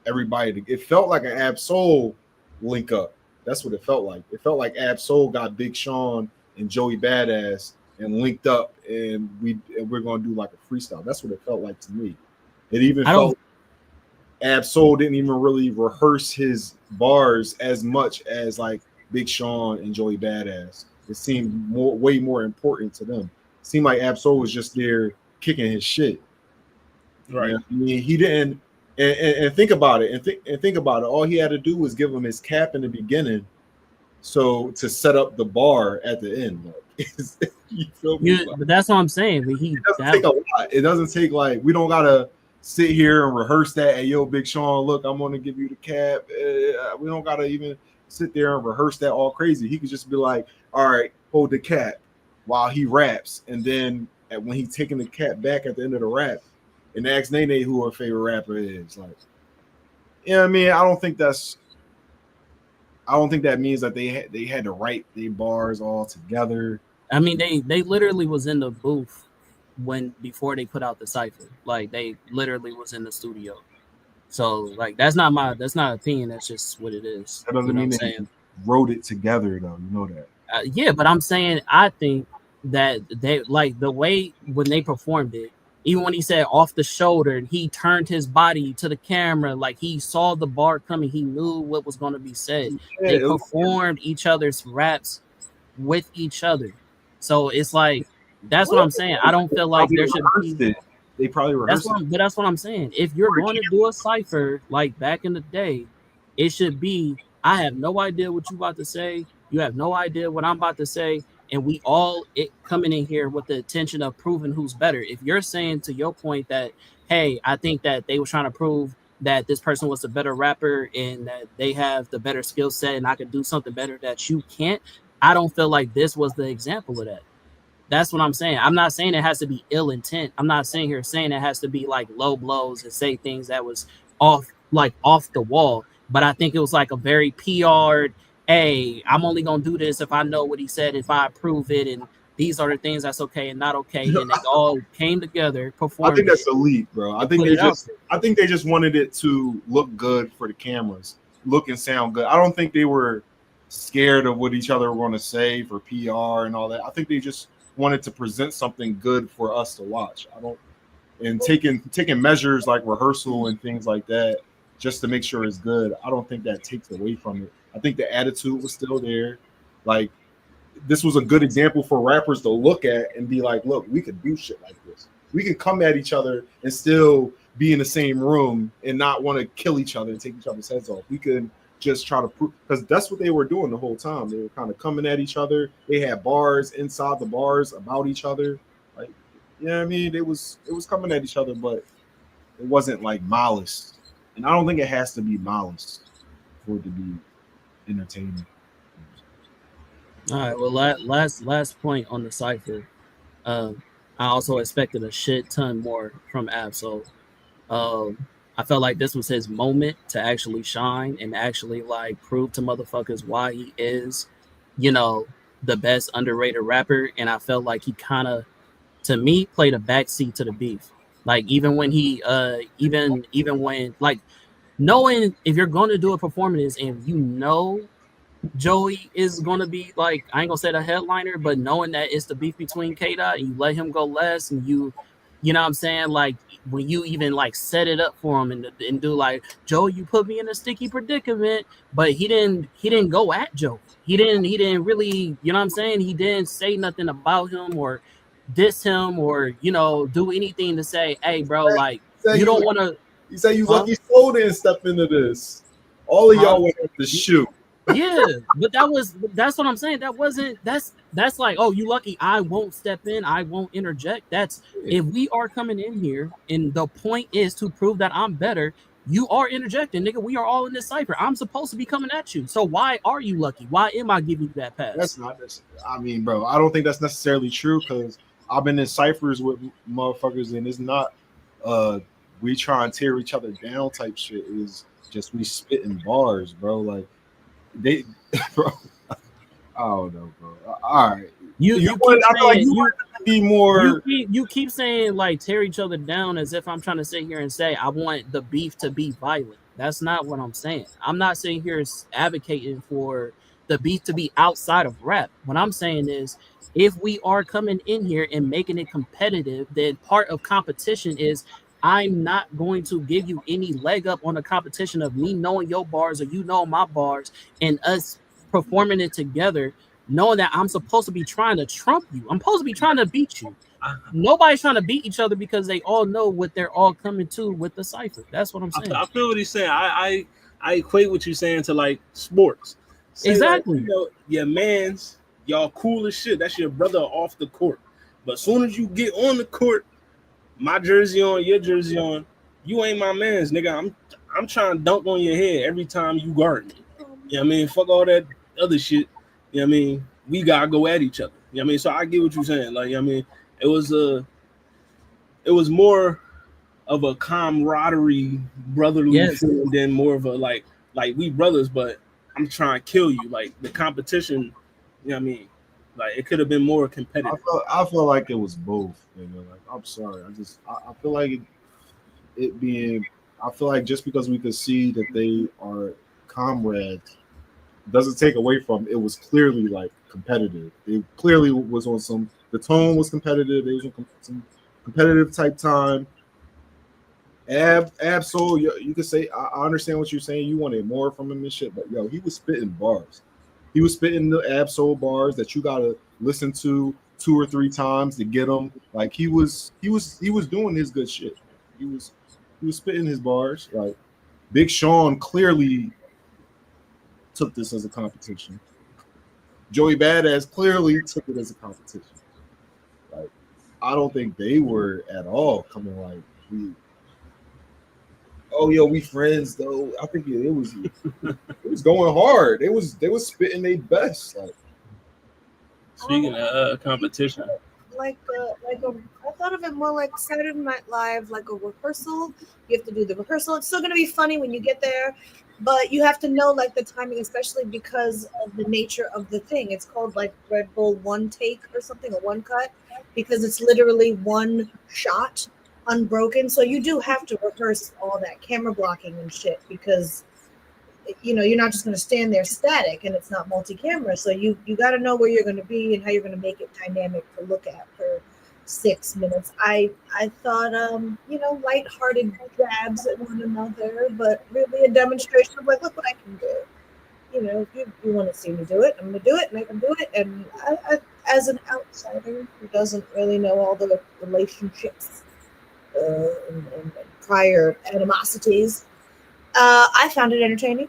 everybody to. It felt like an Absol link up. That's what it felt like. It felt like Absol got Big Sean and Joey Badass and linked up, and we're gonna do like a freestyle. That's what it felt like to me. It even I don't. felt Absol didn't even really rehearse his bars as much as like Big Sean and Joey Badass. It seemed way more important to them. It seemed like Absol was just there kicking his shit. Right. You know, I mean, he didn't. And think about it. And think about it. All he had to do was give him his cap in the beginning, so to set up the bar at the end. Like, you feel me? Like, But that's what I'm saying. But it doesn't take a lot. It doesn't take like we don't gotta sit here and rehearse that. Hey, yo, Big Sean, look, I'm gonna give you the cap. We don't gotta even sit there and rehearse that all crazy. He could just be like, all right, hold the cap while he raps, and then when he's taking the cap back at the end of the rap, and ask Nene who her favorite rapper is. Like, you know what I mean? I don't think that means that they had to write their bars all together. I mean, they literally was in the booth before they put out the cipher. Like they literally was in the studio. So like that's not opinion. That's just what it is. That doesn't You know mean what I'm they saying? wrote it together, though. You know that. Yeah, but I'm saying I think that they like the way when they performed it. Even when he said off the shoulder, he turned his body to the camera like he saw the bar coming. He knew what was going to be said. Yeah, They performed each other's raps with each other. So it's like that's what I'm saying. I don't feel like probably there should rehearsed be. it. They probably rehearsed it. But that's what I'm saying. If you're going to do a cipher like back in the day, it should be. I have no idea what you about to say. You have no idea what I'm about to say, and we all coming in here with the intention of proving who's better. If you're saying to your point that, hey, I think that they were trying to prove that this person was the better rapper and that they have the better skill set and I could do something better that you can't, I don't feel like this was the example of that. That's what I'm saying. I'm not saying it has to be ill intent. I'm not saying it has to be like low blows and say things that was off the wall. But I think it was like a very PR'd, hey, I'm only gonna do this if I know what he said, if I approve it, and these are the things that's okay and not okay. And they all came together, performed. I think that's elite, bro. I think they just wanted it to look good for the cameras, look and sound good. I don't think they were scared of what each other were going to say for PR and all that. I think they just wanted to present something good for us to watch. Taking measures like rehearsal and things like that just to make sure it's good. I don't think that takes away from it. I think the attitude was still there. Like this was a good example for rappers to look at and be like, look, we could do shit like this. We can come at each other and still be in the same room and not want to kill each other and take each other's heads off. We could just try to prove, because that's what they were doing the whole time. They were kind of coming at each other. They had bars inside the bars about each other. Like, you know what I mean? It was coming at each other, but it wasn't like malice. And I don't think it has to be malice for it to be entertaining. All right. Well, last point on the cipher. I also expected a shit ton more from Absol. I felt like this was his moment to actually shine and actually like prove to motherfuckers why he is, the best underrated rapper. And I felt like he kind of, to me, played a backseat to the beef. Like even when he, even when like knowing if you're going to do a performance and Joey is gonna be like, I ain't gonna say the headliner, but knowing that it's the beef between K-Dot and you let him go less and you know what I'm saying? Like when you even like set it up for him and do like, Joe, you put me in a sticky predicament, but he didn't go at Joe. He didn't really, you know what I'm saying? He didn't say nothing about him or diss him or, do anything to say, hey bro, like you don't want to. You say you lucky soul didn't step into this. All of y'all went to shoot. Yeah, but that's what I'm saying. That's like, oh, you lucky I won't step in, I won't interject. That's if we are coming in here and the point is to prove that I'm better, you are interjecting, nigga. We are all in this cipher. I'm supposed to be coming at you. So why are you lucky? Why am I giving you that pass? That's not this. I mean, bro, I don't think that's necessarily true because I've been in ciphers with motherfuckers and it's not we try and tear each other down type shit. Is just we spitting bars, bro. Like they, bro. I don't know, bro. All right, you be more. You keep saying like tear each other down as if I'm trying to sit here and say I want the beef to be violent. That's not what I'm saying. I'm not sitting here advocating for the beef to be outside of rap. What I'm saying is, if we are coming in here and making it competitive, then part of competition is I'm not going to give you any leg up on the competition of me knowing your bars or you know my bars and us performing it together, knowing that I'm supposed to be trying to trump you. I'm supposed to be trying to beat you. Nobody's trying to beat each other because they all know what they're all coming to with the cipher. That's what I'm saying. I feel what he's saying. I equate what you're saying to like sports. Say exactly. Like, your man's, y'all cool as shit. That's your brother off the court. But as soon as you get on the court, my jersey on, your jersey on, you ain't my man's, nigga. I'm trying to dunk on your head every time you guard me. You know what I mean? Fuck all that other shit. You know what I mean? We gotta go at each other. You know what I mean? So I get what you're saying. Like, I mean, it was more of a camaraderie, brotherly feeling than more of a like we brothers, but I'm trying to kill you. Like the competition, you know what I mean? Like it could have been more competitive. I feel like it was both. Like I'm sorry, I feel like it being. I feel like just because we could see that they are comrades doesn't take away from it was clearly like competitive. It clearly was on some. The tone was competitive. It was on some competitive type time. Soul, you could say I understand what you're saying. You wanted more from him and shit, but yo, he was spitting bars. He was spitting the Absol bars that you gotta listen to 2 or 3 times to get them. Like he was doing his good shit. He was spitting his bars. Like Big Sean clearly took this as a competition. Joey Badass clearly took it as a competition. Like I don't think they were at all coming like we. Oh yo, we friends though. I think it was going hard. They was spitting their best. Like Speaking of competition, I thought of it more like Saturday Night Live, like a rehearsal. You have to do the rehearsal. It's still gonna be funny when you get there, but you have to know like the timing, especially because of the nature of the thing. It's called like Red Bull one take or something, a one cut, because it's literally one shot, unbroken. So you do have to rehearse all that camera blocking and shit because you're not just going to stand there static and it's not multi-camera. So you got to know where you're going to be and how you're going to make it dynamic to look at for 6 minutes. I thought, lighthearted jabs at one another, but really a demonstration of like, look what I can do. If you want to see me do it, I'm going to do it and I can do it. And I, as an outsider who doesn't really know all the relationships and prior animosities, I found it entertaining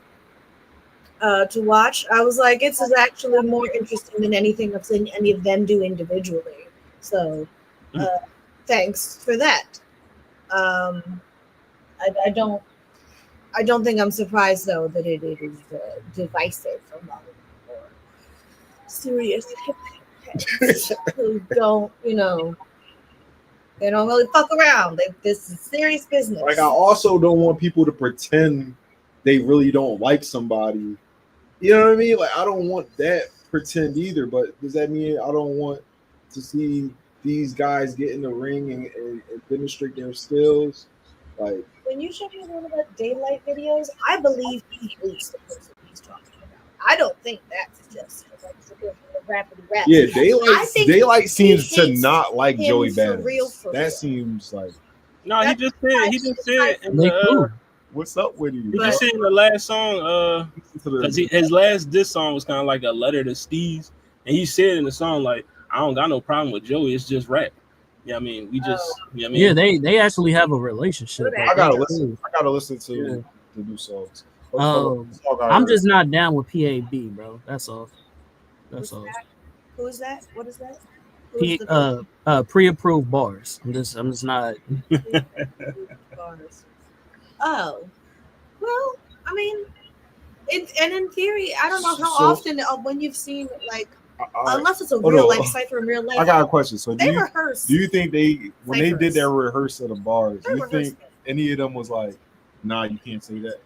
to watch. I was like, this is actually more interesting than anything I've seen any of them do individually. So, thanks for that. I don't think I'm surprised though that it is divisive among more serious hip heads who don't, they don't really fuck around. This is serious business. I also don't want people to pretend they really don't like somebody. You know what I mean? Like I don't want that pretend either. But does that mean I don't want to see these guys get in the ring and demonstrate their skills? Like when you show me one of the Daylyt videos, I believe he hates the person he's talking about. I don't think that's just like rapid rap. Yeah, Daylyt seems to not like Joey Bada. That seems like he just said in the, what's up with you? Did you see in the last song? Because his last diss song was kind of like a letter to Steez, and he said in the song like, I don't got no problem with Joey, it's just rap. Yeah, I mean, we just, yeah, they actually have a relationship. I gotta listen to the new songs. I'm just not down with PAB, bro. That's all. Who is that? What is that? Pre-approved bars. I'm just not. Bars. Oh, well, I mean, in theory, I don't know how often when you've seen like, unless it's a real life cipher in real life. I got a question. So they rehearse. Do you think when they did their rehearsal of the bars, do you think any of them was like, nah, you can't say that?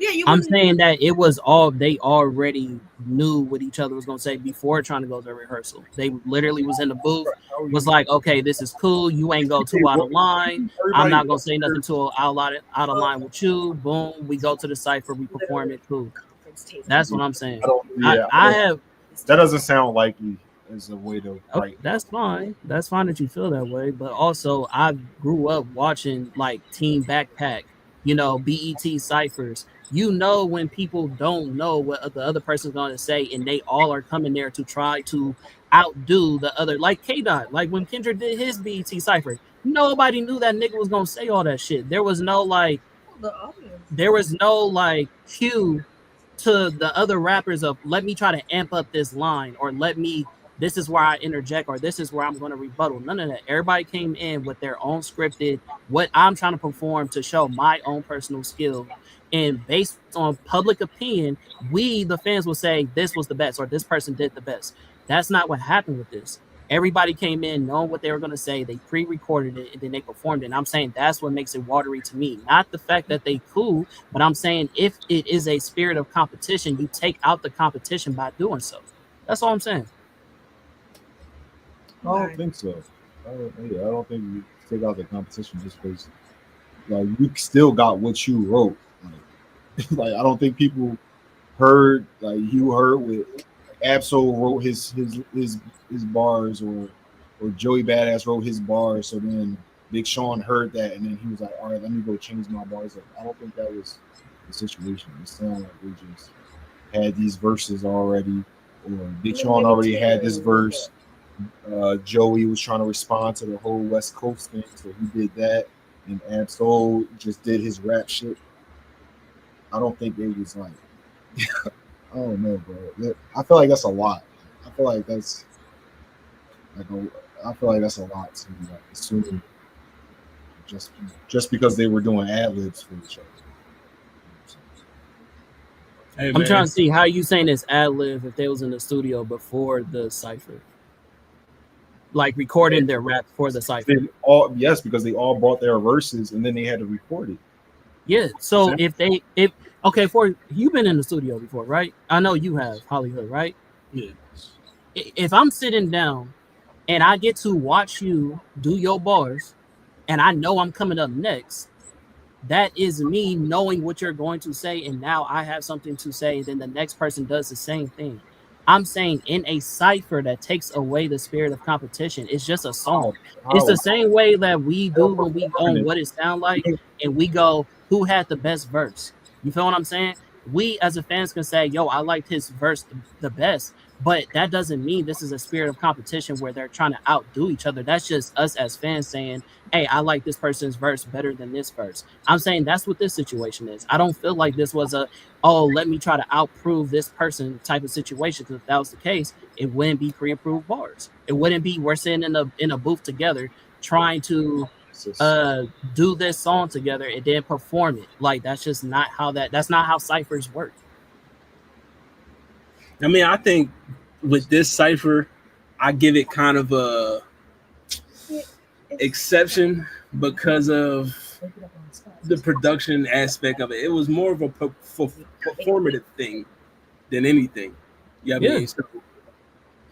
Yeah, I'm saying that it was they already knew what each other was gonna say before trying to go to rehearsal. They literally was in the booth, was like, okay, this is cool. You ain't go too out of line. I'm not gonna say nothing too out of line with you. Boom, we go to the cipher, we perform it. Cool. That's what I'm saying. I have. That doesn't sound likely as a way to write. That's fine. That's fine that you feel that way. But also, I grew up watching like Team Backpack, BET ciphers. When people don't know what the other person's going to say, and they all are coming there to try to outdo the other. Like K-Dot, like when Kendrick did his BET cipher, nobody knew that nigga was going to say all that shit. There was no cue to the other rappers of let me try to amp up this line, or this is where I interject, or this is where I'm going to rebuttal. None of that. Everybody came in with their own scripted, what I'm trying to perform to show my own personal skill. And based on public opinion, we, the fans, will say this was the best or this person did the best. That's not what happened with this. Everybody came in knowing what they were going to say. They pre-recorded it and then they performed it. And I'm saying that's what makes it watery to me. Not the fact that they cool, but I'm saying if it is a spirit of competition, you take out the competition by doing so. That's all I'm saying. I don't think so. I don't think you take out the competition just because like you still got what you wrote. Like, like I don't think people heard like you heard with Absol wrote his bars or Joey Badass wrote his bars. So then Big Sean heard that and then he was like, all right, let me go change my bars up. I don't think that was the situation. It sounded like we just had these verses already, or Big Sean already had this verse. Joey was trying to respond to the whole West Coast thing, so he did that, and Absol just did his rap shit. I don't think it was like, I don't know, bro. I feel like that's a lot. I feel like that's like I feel like that's a lot to like assume just because they were doing ad libs for each other. Hey, I'm man. trying to see how you saying this ad lib if they was in the studio before the cipher, like recording their rap for the cipher. Yes, because they all brought their verses and then they had to record it. Yeah. So if okay, for you've been in the studio before, right? I know you have, Hollywood, right? Yeah. If I'm sitting down and I get to watch you do your bars, and I know I'm coming up next, that is me knowing what you're going to say, and now I have something to say. Then the next person does the same thing. I'm saying in a cipher that takes away the spirit of competition. It's just a song. It's the same way that we do when we on What It Sound Like, and we go, who had the best verse? You feel what I'm saying? We as a fans can say, yo, I liked his verse the best, but that doesn't mean this is a spirit of competition where they're trying to outdo each other. That's just us as fans saying, hey, I like this person's verse better than this verse. I'm saying that's what this situation is. I don't feel like this was a, oh, let me try to outprove this person type of situation. Because if that was the case, it wouldn't be pre-approved bars. It wouldn't be we're sitting in a booth together trying to do this song together and then perform it. Like that's just not how that's not how ciphers work. I mean, I think with this cipher, I give it kind of a exception because of the production aspect of it. It was more of a performative thing than anything. You know what I mean? So,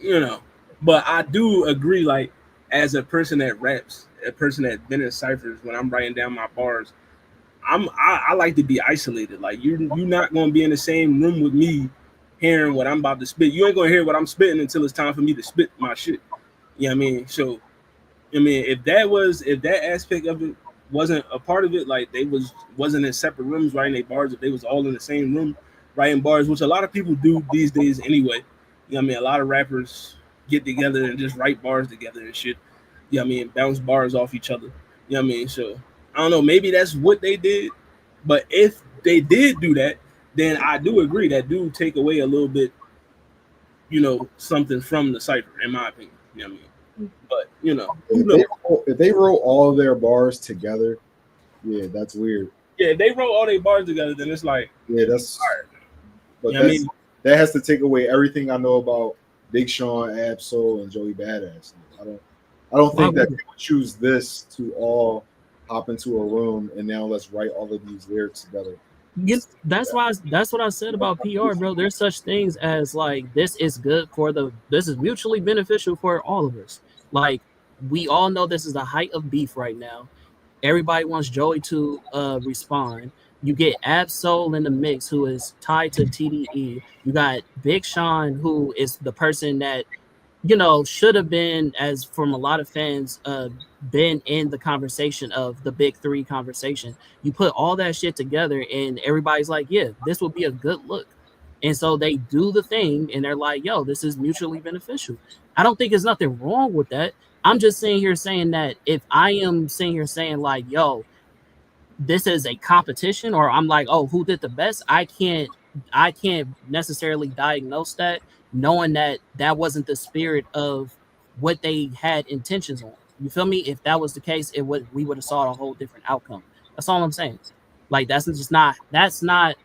you know, but I do agree, like, as a person that raps, a person that's been in ciphers, when I'm writing down my bars, I like to be isolated. Like you're not gonna be in the same room with me hearing what I'm about to spit. You ain't gonna hear what I'm spitting until it's time for me to spit my shit. You know what I mean? So I mean, if that aspect of it wasn't a part of it, like they wasn't in separate rooms writing their bars, if they was all in the same room writing bars, which a lot of people do these days anyway. You know what I mean? A lot of rappers get together and just write bars together and shit. You know what I mean? Bounce bars off each other. You know what I mean? So I don't know, maybe that's what they did. But if they did do that, then I do agree that do take away a little bit, something from the cipher, in my opinion. You know what I mean? But if they wrote all of their bars together, yeah, that's weird. Yeah, if they wrote all their bars together, then it's like, yeah, that's hard. But that has to take away everything I know about Big Sean, Absol, and Joey Badass. I don't think that they would choose this to all hop into a room and now let's write all of these lyrics together. That's what I said about PR, bro. There's such things as like this is mutually beneficial for all of us. Like we all know this is the height of beef right now. Everybody wants Joey to respond. You get Absol in the mix, who is tied to TDE. You got Big Sean, who is the person that should have been, as from a lot of fans, been in the conversation of the big three conversation. You put all that shit together and everybody's like, yeah, this will be a good look. And so they do the thing and they're like, yo, this is mutually beneficial. I don't think there's nothing wrong with that. I'm just sitting here saying that if I am sitting here saying like, yo, this is a competition, or I'm like, oh, who did the best? I can't necessarily diagnose that, knowing that that wasn't the spirit of what they had intentions on. You feel me? If that was the case, we would have saw a whole different outcome. That's all I'm saying. Like that's not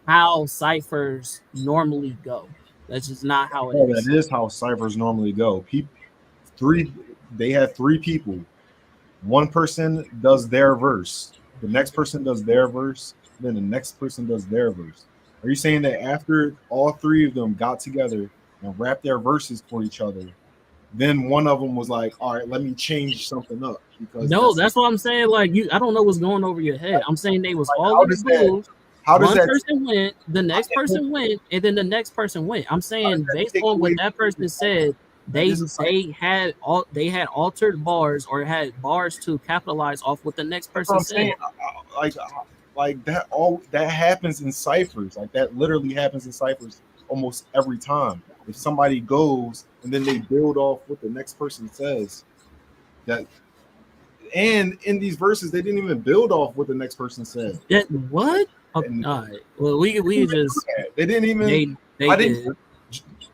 how ciphers normally go. That's just not how it is. That is how ciphers normally go. They have three people. One person does their verse. The next person does their verse. Then the next person does their verse. Are you saying that after all three of them got together and rapped their verses for each other, then one of them was like, all right, let me change something up because No, that's what I'm saying. Like I don't know what's going over your head. I'm saying they was Like, all how in the does that- booth. how does One that person went, the next person went, and then the next person went. I'm saying that based take on what away that from person the- said, That is they had altered bars or had bars to capitalize off what the next That's what person I'm said. saying. Like that all that happens in ciphers. Like that literally happens in ciphers almost every time. If somebody goes and then they build off what the next person says, that and in these verses they didn't even build off what the next person said. That what? Oh, And all right. Well, we just they didn't even. they I did. didn't.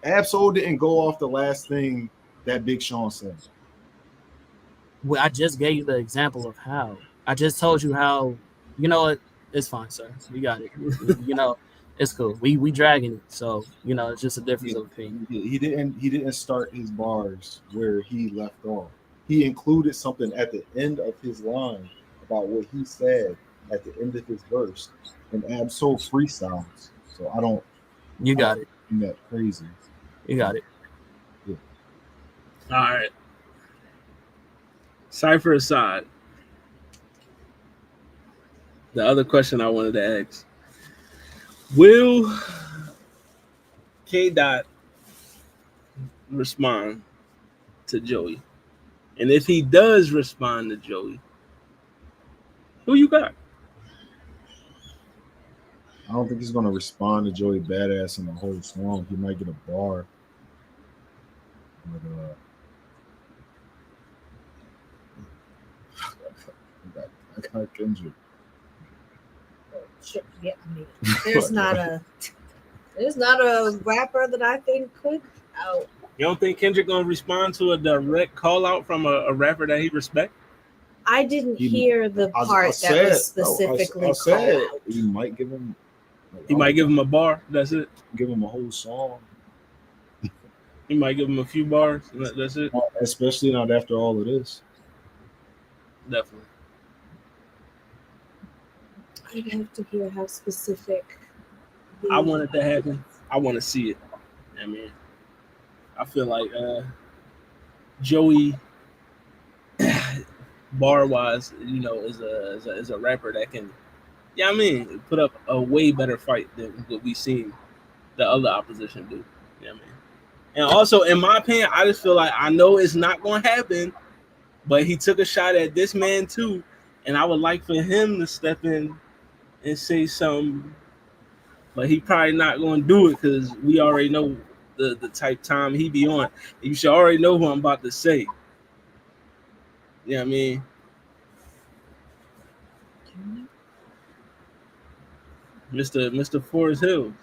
Absol didn't go off the last thing that Big Sean said. Well, I just gave you the example of how. I just told you how. You know what? It's fine, sir. We got it. You know, it's cool. We dragging it, so you know it's just a difference of opinion. He didn't start his bars where he left off. He included something at the end of his line about what he said at the end of his verse, and Absol freestyles. So I don't. You got it. Find that crazy. You got it. All right. Cypher aside, the other question I wanted to ask: will K. Dot respond to Joey? And if he does respond to Joey, who you got? I don't think he's gonna respond to Joey Badass in the whole song. He might get a bar. But I got Kendrick. Sure. Yeah, I mean, there's not a rapper that I think could out. You don't think Kendrick gonna respond to a direct call out from a rapper that he respects? I didn't hear the part that was specifically called out. He might give him. He might give him a bar. That's it. Give him a whole song. He might give him a few bars. That's it. Especially not after all of this. Definitely. I'd have to hear how specific. I want it to happen. I want to see it. I mean, I feel like Joey, bar wise, you know, is a rapper that can, yeah, I mean, put up a way better fight than what we seen the other opposition do. Yeah, I mean, and also in my opinion, I just feel like I know it's not going to happen, but he took a shot at this man too, and I would like for him to step in and say something. But he probably not going to do it because we already know the type time he be on. You should already know who I'm about to say. You know what I mean? Mr. Forest Hills.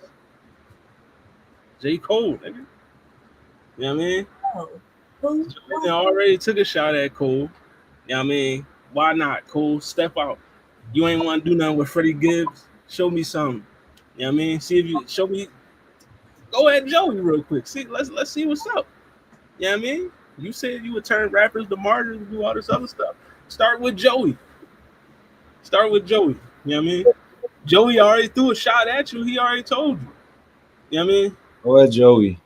J. Cole, nigga. You know what I mean? Oh, who? They already took a shot at Cole. You know what I mean? Why not? Cole, step out. You ain't want to do nothing with Freddie Gibbs. Show me something. You know what I mean? See if you show me. Go at Joey real quick. See, let's see what's up. You know what I mean? You said you would turn rappers to martyrs and do all this other stuff. Start with Joey. You know what I mean? Joey already threw a shot at you. He already told you. You know what I mean? Go at Joey.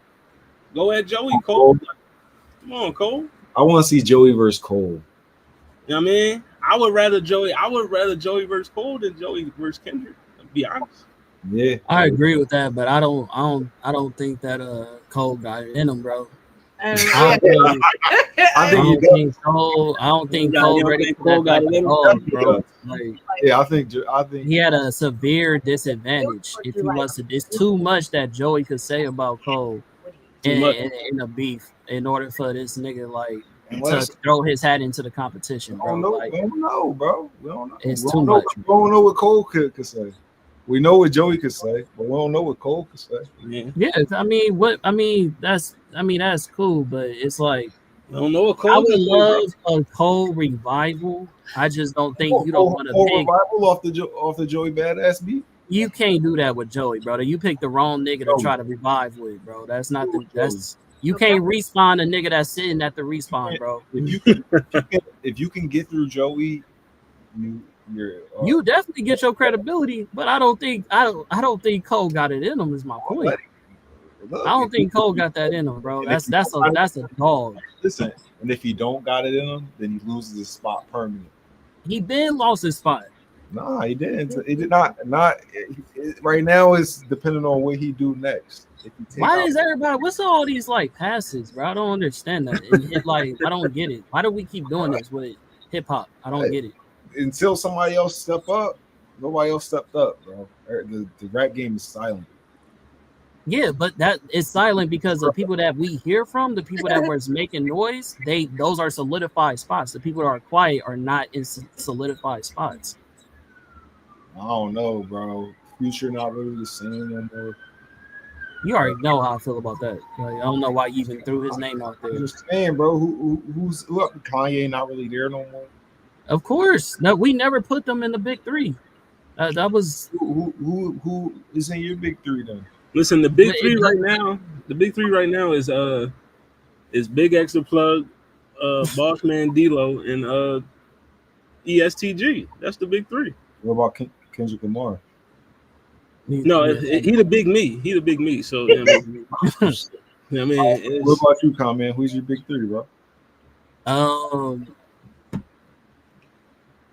Go at Joey, Cole. Come on, Cole. I want to see Joey versus Cole. You know what I mean? I would rather Joey versus Cole than Joey versus Kendrick, to be honest. Yeah, I agree with that, but I don't think that Cole got it in him, bro. I don't think Cole ready for that type of dog, bro. Like, yeah, I think he had a severe disadvantage. If he was to, it's too much that Joey could say about Cole in a beef in order for this nigga like to throw his hat into the competition, bro. We don't know, bro. We don't know. It's too much. We don't know what Cole could say. We know what Joey could say, but we don't know what Cole could say. Yeah, that's cool, but it's like I don't know what Cole. I would love a Cole revival. I just don't think you don't want to pick revival off the Joey Badass beat. You can't do that with Joey, brother. You picked the wrong nigga to try to revive with, bro. That's not you can't respawn a nigga that's sitting at the respawn, bro. If you can get through Joey, you definitely get your credibility, but I don't think Cole got it in him. Is my point. Look, I don't think Cole got that in him, bro. That's a dog. Listen, and if he don't got it in him, then he loses his spot permanently. He been lost his spot. Nah, he didn't. He did not. Right now is depending on what he do next. If he take Why out- is everybody? What's all these like passes, bro? I don't understand that. And I don't get it. Why do we keep doing this with hip hop? I don't get it. until somebody else step up? Nobody else stepped up, bro. The rap game is silent. Yeah, but that is silent because the people that we hear from, the people that was making noise, those are solidified spots. The people that are quiet are not in solidified spots. I don't know, bro. Future not really the same no more. You already know how I feel about that. Like, I don't know why you even threw his name out there. I'm just saying, bro. Who's up? Kanye not really there no more. Of course, no, we never put them in the big three. That was Who is in your big three then? Listen, the big three right now. The big three right now is Big Extra Plug, Bossman D-Lo, and ESTG. That's the big three. What about Kendrick Lamar? No, he the big me. He the big me. So you know what I mean, What about you, Comment? Who's your big three, bro?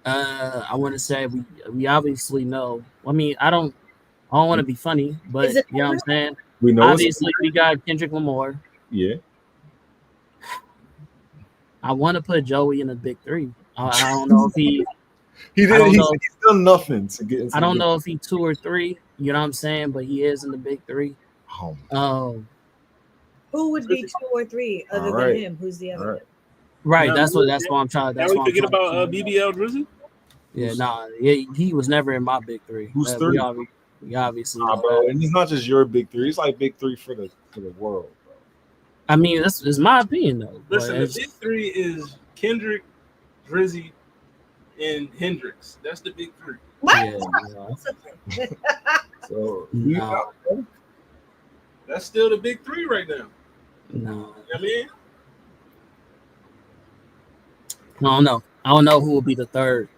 I want to say we obviously know. I mean, I don't want to be funny, but you know what I'm saying. We know. Obviously, we got Kendrick Lamar. Yeah. I want to put Joey in the big three. I don't know if he. He's done nothing to get. I don't know if he 2 or 3. You know what I'm saying, but he is in the big three. Oh. Who would be 2 or 3 other than him? Who's the other? Right. That's what I'm trying. That's now what we forget I'm about BBL Drizzy. Yeah, nah. He was never in my big three. Who's 3? We obviously know bro, that. and he's not just your big three. It's like big three for the world, bro. I mean, that's is my opinion though. Listen, the big three is Kendrick, Drizzy, and Hendrix. That's the big three. What? Yeah, So that's still the big three right now. no. You know what I mean? I don't know who will be the third.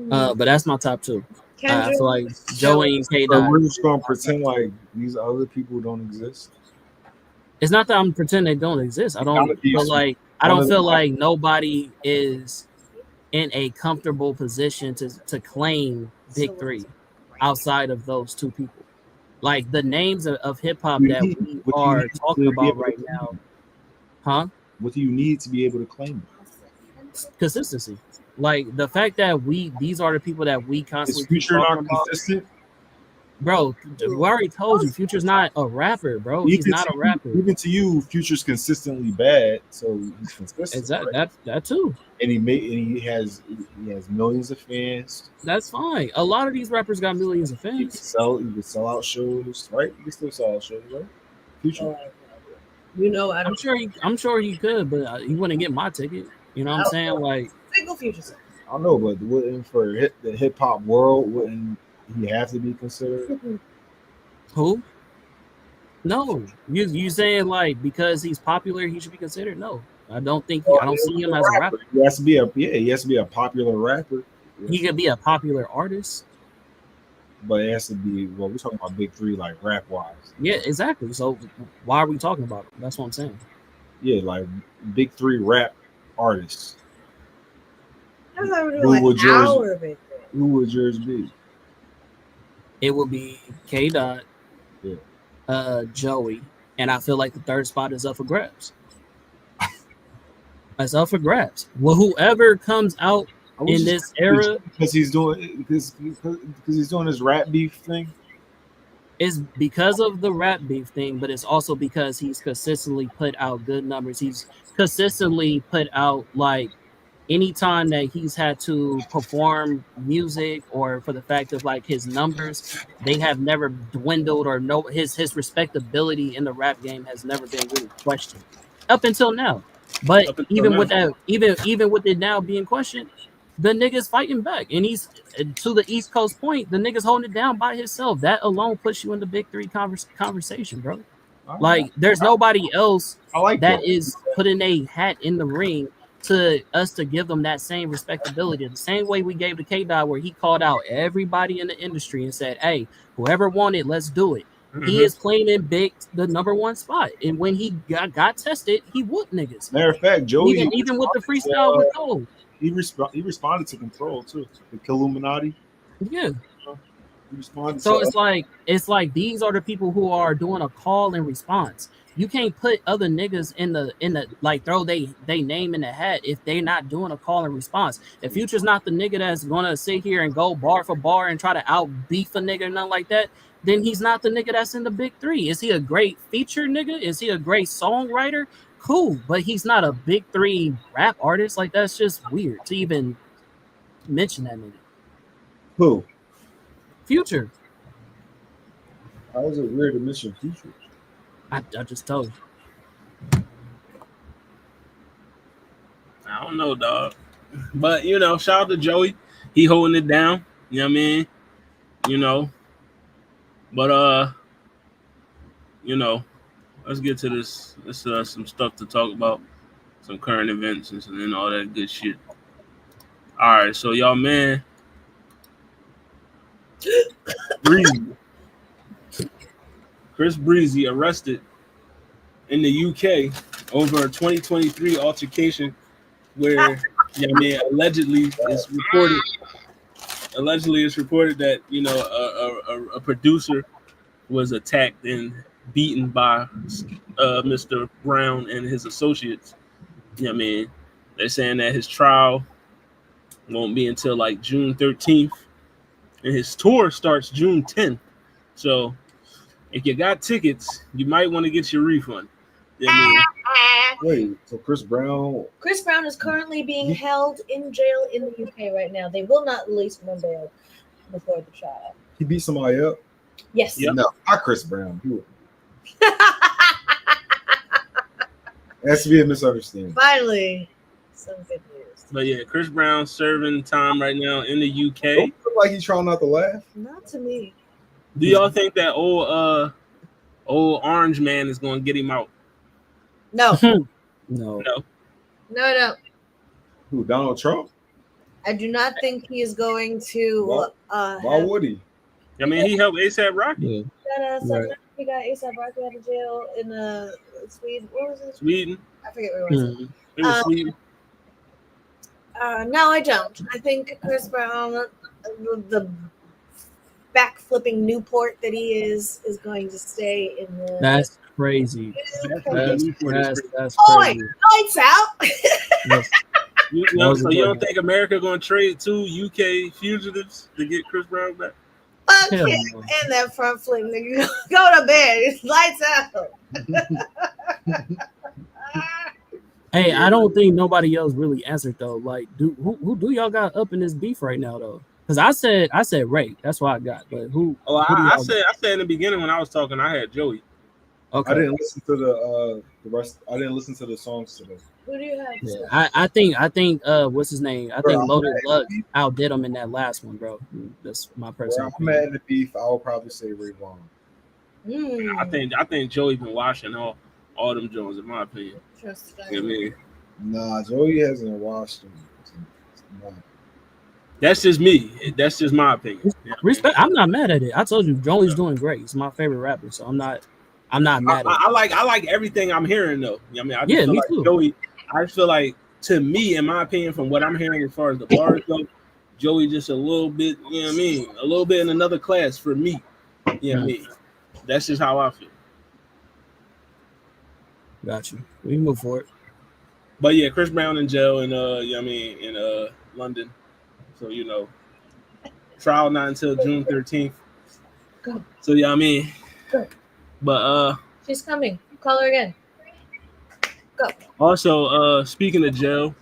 But that's my top 2. I feel like Joey and K. we're just gonna pretend like these other people don't exist. It's not that I'm pretending they don't exist. I don't feel like nobody is in a comfortable position to claim big three outside of those 2 people. Like the names of hip hop that we are talking about right now. Huh? What do you need to be able to claim it? Consistency. Like the fact that these are the people that we constantly Is Future keep not talking about. consistent? Bro, we already told you, Future's not a rapper, bro. He's not a rapper. Even to you, Future's consistently bad, so he's consistent. Exactly, right? that too. And he has millions of fans. That's fine. A lot of these rappers got millions of He fans. can sell out shows, right? You can still sell out shows, right? Future. You know, I'm sure he could, but he wouldn't get my ticket. You know what I'm saying? Like single Future song. I don't know, but wouldn't for the hip hop world, wouldn't he have to be considered? who? No, you saying like because he's popular he should be considered? No, I don't think. I don't see him as a rapper. He has to be a popular rapper. He could be a popular artist. But it has to be. Well, we're talking about big three, like rap wise. Yeah, exactly. So why are we talking about it? That's what I'm saying. Yeah, like big three rap artists. I thought we were doing like hour of it. Who would yours be? It would be K. Dot, Joey, and I feel like the third spot is up for grabs. It's up for grabs. Well, whoever comes out in this era, because he's doing his rap beef thing. is because of the rap beef thing, but it's also because he's consistently put out good numbers. He's consistently put out like anytime that he's had to perform music or for the fact of like his numbers, they have never dwindled or no his respectability in the rap game has never been really questioned up until now. But even with that, even with it now being questioned, the nigga's fighting back, and he's to the East Coast point. The nigga's holding it down by himself. That alone puts you in the big three conversation, bro. Like, there's nobody else that is putting a hat in the ring to us to give them that same respectability. The same way we gave to K-Dot, where he called out everybody in the industry and said, "Hey, whoever wanted, let's do it." He is claiming Big the number one spot, and when he got tested, he whooped niggas. Matter of fact, Joey Even with the freestyle with Cole, he responded to Control too. The Killuminati. yeah. He responded. So it's like these are the people who are doing a call and response. You can't put other niggas in the like throw they name in the hat if they're not doing a call and response. If Future's not the nigga that's gonna sit here and go bar for bar and try to out beef a nigga or nothing like that, then he's not the nigga that's in the big three. Is he a great feature nigga? Is he a great songwriter? Cool, but he's not a big three rap artist. Like that's just weird to even mention that nigga. Who? Future. How is it weird to mention Future? I just told you. I don't know, dog. But you know, shout out to Joey. He holding it down. You know what I mean? You know. But you know, let's get to this. Let's some stuff to talk about, some current events and all that good shit. All right, so y'all, man, Breezy, Chris Breezy arrested in the UK over a 2023 altercation where, you know what I mean, allegedly it's reported that, you know, a producer was attacked and beaten by Mr. Brown and his associates. You know what I mean? They're saying that his trial won't be until like June 13th, and his tour starts June 10th. So if you got tickets, you might want to get your refund. You know what I mean? Wait, so Chris Brown is currently being held in jail in the UK right now. They will not release him on bail before the trial. he beat somebody up? Yes. Yep. No, not Chris Brown. It has to be a misunderstanding. Finally, some good news. But yeah, Chris Brown serving time right now in the UK. Don't look like he's trying not to laugh. Not to me. Do y'all think that old orange man is going to get him out? No. No. No. Who, Donald Trump? I do not think he is going to. Why would he? I mean, he helped ASAP Rocky. Yeah. He got ASAP Rocky out of jail in Sweden. What was it? Sweden. I forget where it was. Mm-hmm. It was Sweden. No, I don't. I think Chris Brown, the backflipping Newport that he is going to stay in the. That's crazy. That's Oi, crazy. lights out. Yes. You don't think America going to trade 2 UK fugitives to get Chris Brown back? Fuck Hell him no. and that front flip, nigga. Go to bed. It's lights out. Hey, I don't think nobody else really answered though. Like, who do y'all got up in this beef right now though? Because I said Ray. That's what I got. But who? Oh, who do I y'all said in the beginning when I was talking, I had Joey. got? Okay. I didn't listen to the rest. I didn't listen to the songs today. Who do you have? Yeah, I think what's his name? I think Loaded Luck outdid him in that last one, bro. That's my personal. Where I'm mad at the beef, I will probably say Ray Vaughn. I think Joey been watching all them Jones, in my opinion. Trust You know what I mean? Nah, Joey hasn't watched them. That's just me. That's just my opinion. You know what I mean? Respect. I'm not mad at it. I told you, Joey's doing great. He's my favorite rapper, so I'm not mad at it. I like everything I'm hearing though. You know what I mean? I just Yeah, feel me like too. Joey, I just feel like, to me, in my opinion, from what I'm hearing as far as the bars go, Joey just a little bit, you know what I mean? A little bit in another class for me. You know what I mean? That's just how I feel. Got you. We can move forward. But yeah, Chris Brown in jail in you know what I mean, in London. So, you know, trial not until June 13th. Go. So yeah, I mean, Go. But She's coming. Call her again. Go. also speaking of jail,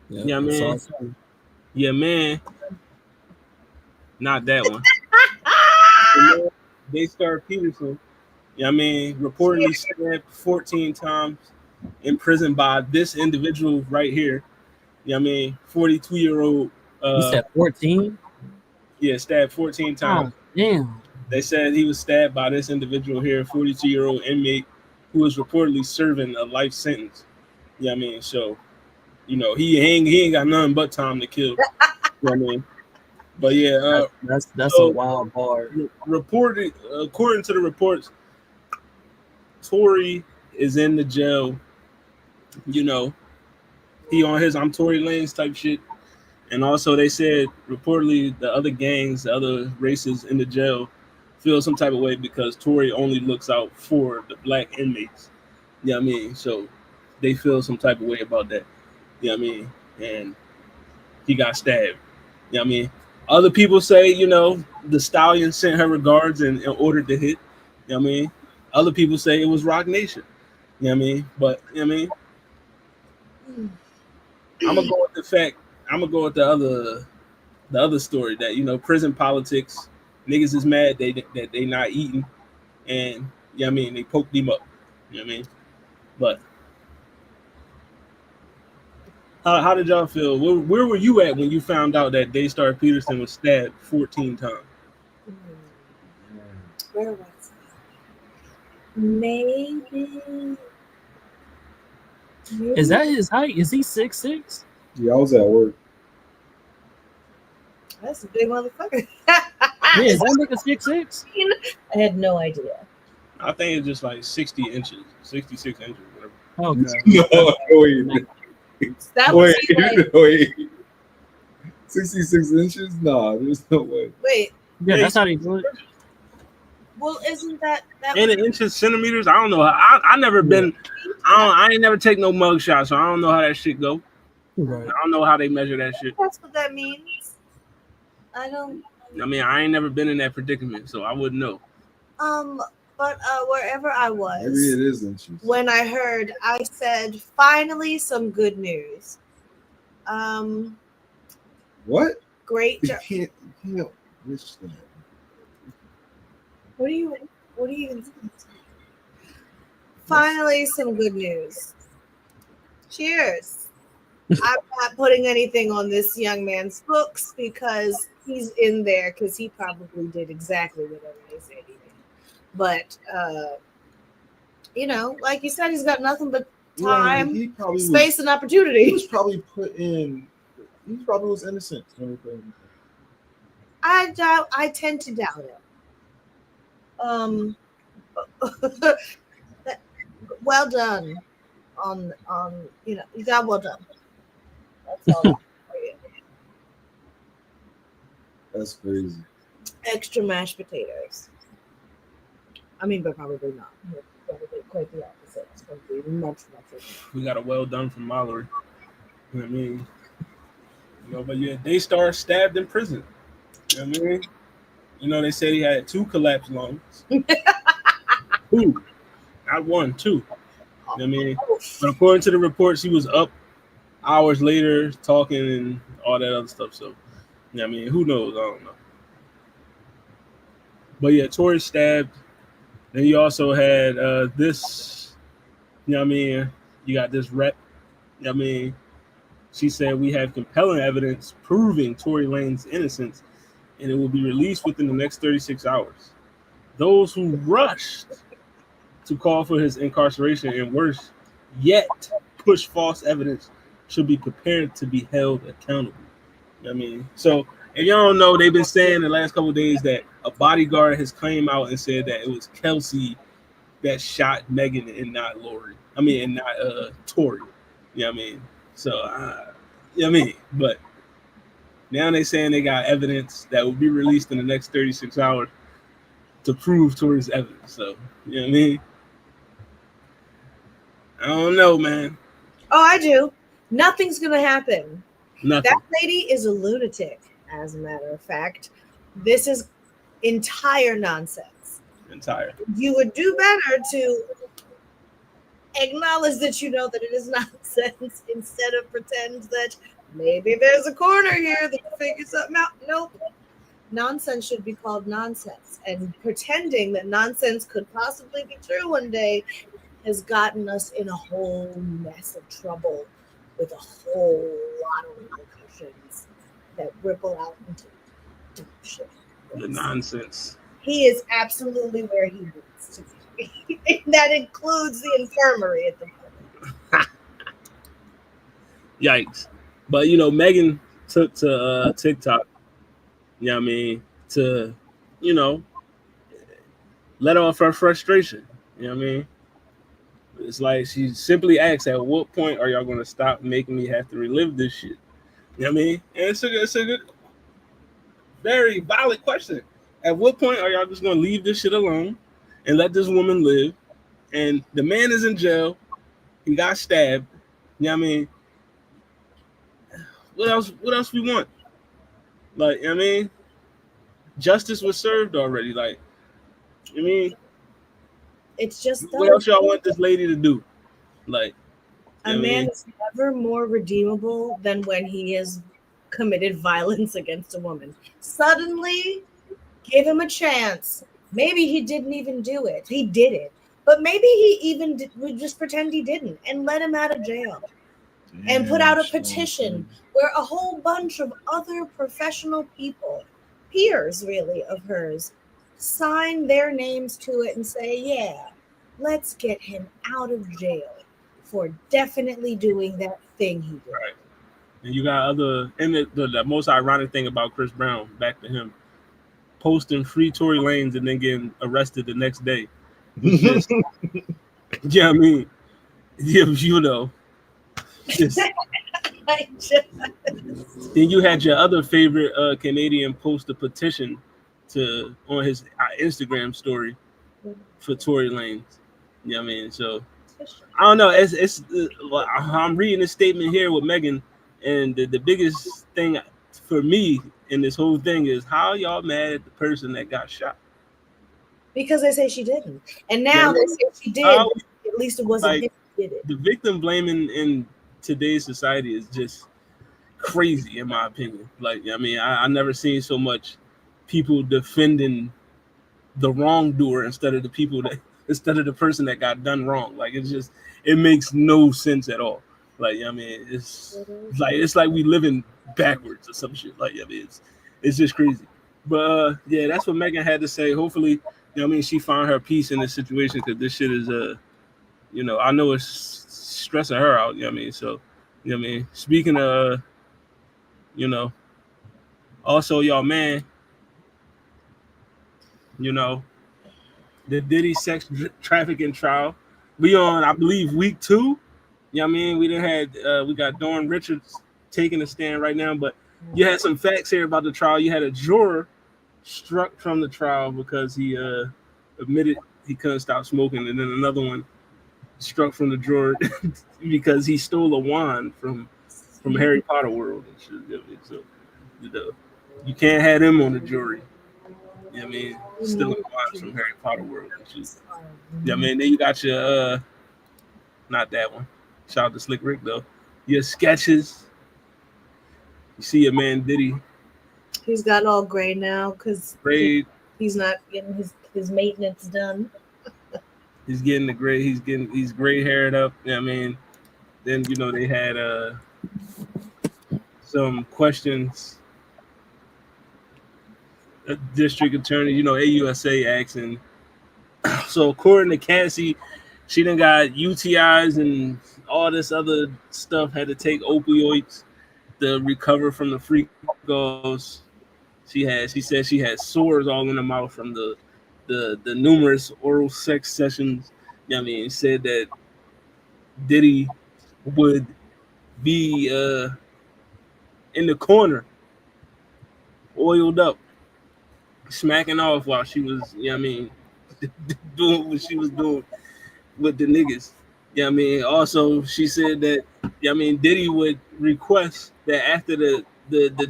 Yeah, man. that's all. yeah, man, not that one. Daystar Peterson, you know what I mean, reportedly stabbed 14 times in prison by this individual right here. You know what I mean, 42-year-old. You said 14? Yeah, stabbed 14 times. Oh, damn. They said he was stabbed by this individual here, 42-year-old inmate, who was reportedly serving a life sentence. You know what I mean? So, you know, he ain't got nothing but time to kill. You know what I mean? But yeah, That's so a wild bar. reported according to the reports, Tory is in the jail. You know, he on his I'm Tory Lanez type shit. And also, they said reportedly the other gangs, the other races in the jail, feel some type of way because Tory only looks out for the black inmates. You know what I mean? So they feel some type of way about that. You know what I mean? And he got stabbed. You know what I mean? Other people say, the stallion sent her regards and ordered the hit. You know what I mean? Other people say it was Rock Nation. You know what I mean? But you know what I mean? I'm gonna go with the fact. I'm gonna go with the other story that prison politics. Niggas is mad that they not eating, and I mean they poked him up. You know what I mean? But how did y'all feel? Where were you at when you found out that Daystar Peterson was stabbed 14 times? Where was I? Maybe. Is that his height? Is he 6'6"? Yeah, I was at work. That's a big motherfucker. Yeah, is that nigga 6'6"? I had no idea. I think it's just like 60 inches, 66 inches, whatever. Okay. Wait. 66 inches? Nah, there's no way. Wait. Yeah, that's how they do it. Well, isn't that in inches, centimeters? I don't know. I never been. I ain't never take no mug shot, so I don't know how that shit go. Right. I don't know how they measure that shit. That's what that means. I don't. I mean, I ain't never been in that predicament, so I wouldn't know. But wherever I was, maybe it is inches. When I heard, I said, "Finally, some good news." What? Great You job. can't wish that. What do you even think? Finally, some good news. Cheers. I'm not putting anything on this young man's books because he's in there because he probably did exactly whatever they said he did. But, like you said, he's got nothing but time, he probably space, and opportunity. He was probably put in. He probably was innocent. I tend to doubt it. Well done on you got well done. That's all for you. That's crazy. Extra mashed potatoes. I mean, but probably not. Probably quite the opposite. It's going to be much. We got a well done from Mallory. You know what I mean? But yeah, Daystar stabbed in prison. You know what I mean? They said he had 2 collapsed lungs. 2. Not 1, 2. You know what I mean? But according to the reports, he was up hours later talking and all that other stuff. So, you know what I mean? Who knows? I don't know. But yeah, Tory stabbed. Then you also had this, you know what I mean? You got this rep, you know what I mean? She said, we have compelling evidence proving Tory Lanez's innocence, and it will be released within the next 36 hours. Those who rushed to call for his incarceration and worse yet push false evidence should be prepared to be held accountable. You know what I mean? So if y'all don't know, they've been saying the last couple of days that a bodyguard has come out and said that it was Kelsey that shot Megan and not Lori. I mean, and not Tory. You know what I mean? So, you know what I mean? But now they saying they got evidence that will be released in the next 36 hours to prove Tory's evidence. So, you know what I mean? I don't know, man. Oh, I do. Nothing's going to happen. Nothing. That lady is a lunatic, as a matter of fact. This is entire nonsense. You would do better to acknowledge that you know that it is nonsense instead of pretend that maybe there's a corner here that will figure something out. Nope. Nonsense should be called nonsense. And pretending that nonsense could possibly be true one day has gotten us in a whole mess of trouble with a whole lot of repercussions that ripple out into dumb shit. The nonsense. He is absolutely where he needs to be. That includes the infirmary at the moment. Yikes. But, Megan took to TikTok You know what I mean? To, you know, let off her frustration. You know what I mean? It's like she simply asks, at what point are y'all going to stop making me have to relive this shit? You know what I mean? And it's a good, very valid question. At what point are y'all just going to leave this shit alone and let this woman live? And the man is in jail. He got stabbed. You know what I mean? What else? What else we want? Like, you know what I mean? Justice was served already. Like, I mean, It's just what else y'all want this lady to do? Like, a man is never more redeemable than when he has committed violence against a woman. Suddenly, give him a chance. Maybe he didn't even do it. He did it. But maybe he even would just pretend he didn't and let him out of jail. And put out a petition where a whole bunch of other professional people, peers really of hers, sign their names to it and say, yeah, let's get him out of jail for definitely doing that thing he did. Right. And you got other, and the most ironic thing about Chris Brown, back to him, posting free Tory Lanez and then getting arrested the next day. Just, yeah, I mean, yeah, you know. Just, then you had your other favorite Canadian post a petition on his Instagram story for Tory Lanez. You know what I mean? So I don't know. It's I'm reading this statement here with Megan, and the biggest thing for me in this whole thing is how y'all mad at the person that got shot? Because they say she didn't, and now they say she did. At least it wasn't him who did it. The victim blaming in today's society is just crazy, in my opinion. Like, I mean, I never seen so much people defending the wrongdoer instead of the person that got done wrong. Like, it makes no sense at all. Like, I mean, it's like we living backwards or some shit. Like, I mean, it's just crazy. But yeah, that's what Megan had to say. Hopefully, you know what I mean, she found her peace in this situation, because this shit is you know, I know it's stressing her out. You know what I mean? So, you know what I mean? Speaking of, you know, also y'all, man, you know, the Diddy sex trafficking trial. We on, I believe, week 2. You know what I mean? We got Dawn Richards taking a stand right now, but you had some facts here about the trial. You had a juror struck from the trial because he admitted he couldn't stop smoking, and then another one struck from the juror because he stole a wand from Harry Potter world and shit. You know what I mean? So, you know, you can't have them on the jury. You know what I mean? Stealing wands from Harry Potter world and shit. Yeah, I mean, then you got your not that one. Shout out to Slick Rick though. Your sketches. You see your man Diddy. He's got all gray now because he's not getting his maintenance done. He's getting the gray. He's gray haired up. You know what I mean? Then, you know, they had some questions. A district attorney, you know, AUSA asking. So according to Cassie, she done got UTIs and all this other stuff. Had to take opioids to recover from the freak goals. She said she had sores all in her mouth from the numerous oral sex sessions. You know what I mean? Said that Diddy would be in the corner, oiled up, smacking off while she was, you know what I mean, doing what she was doing with the niggas. You know what I mean? Also, she said that, you know what I mean, Diddy would request that after the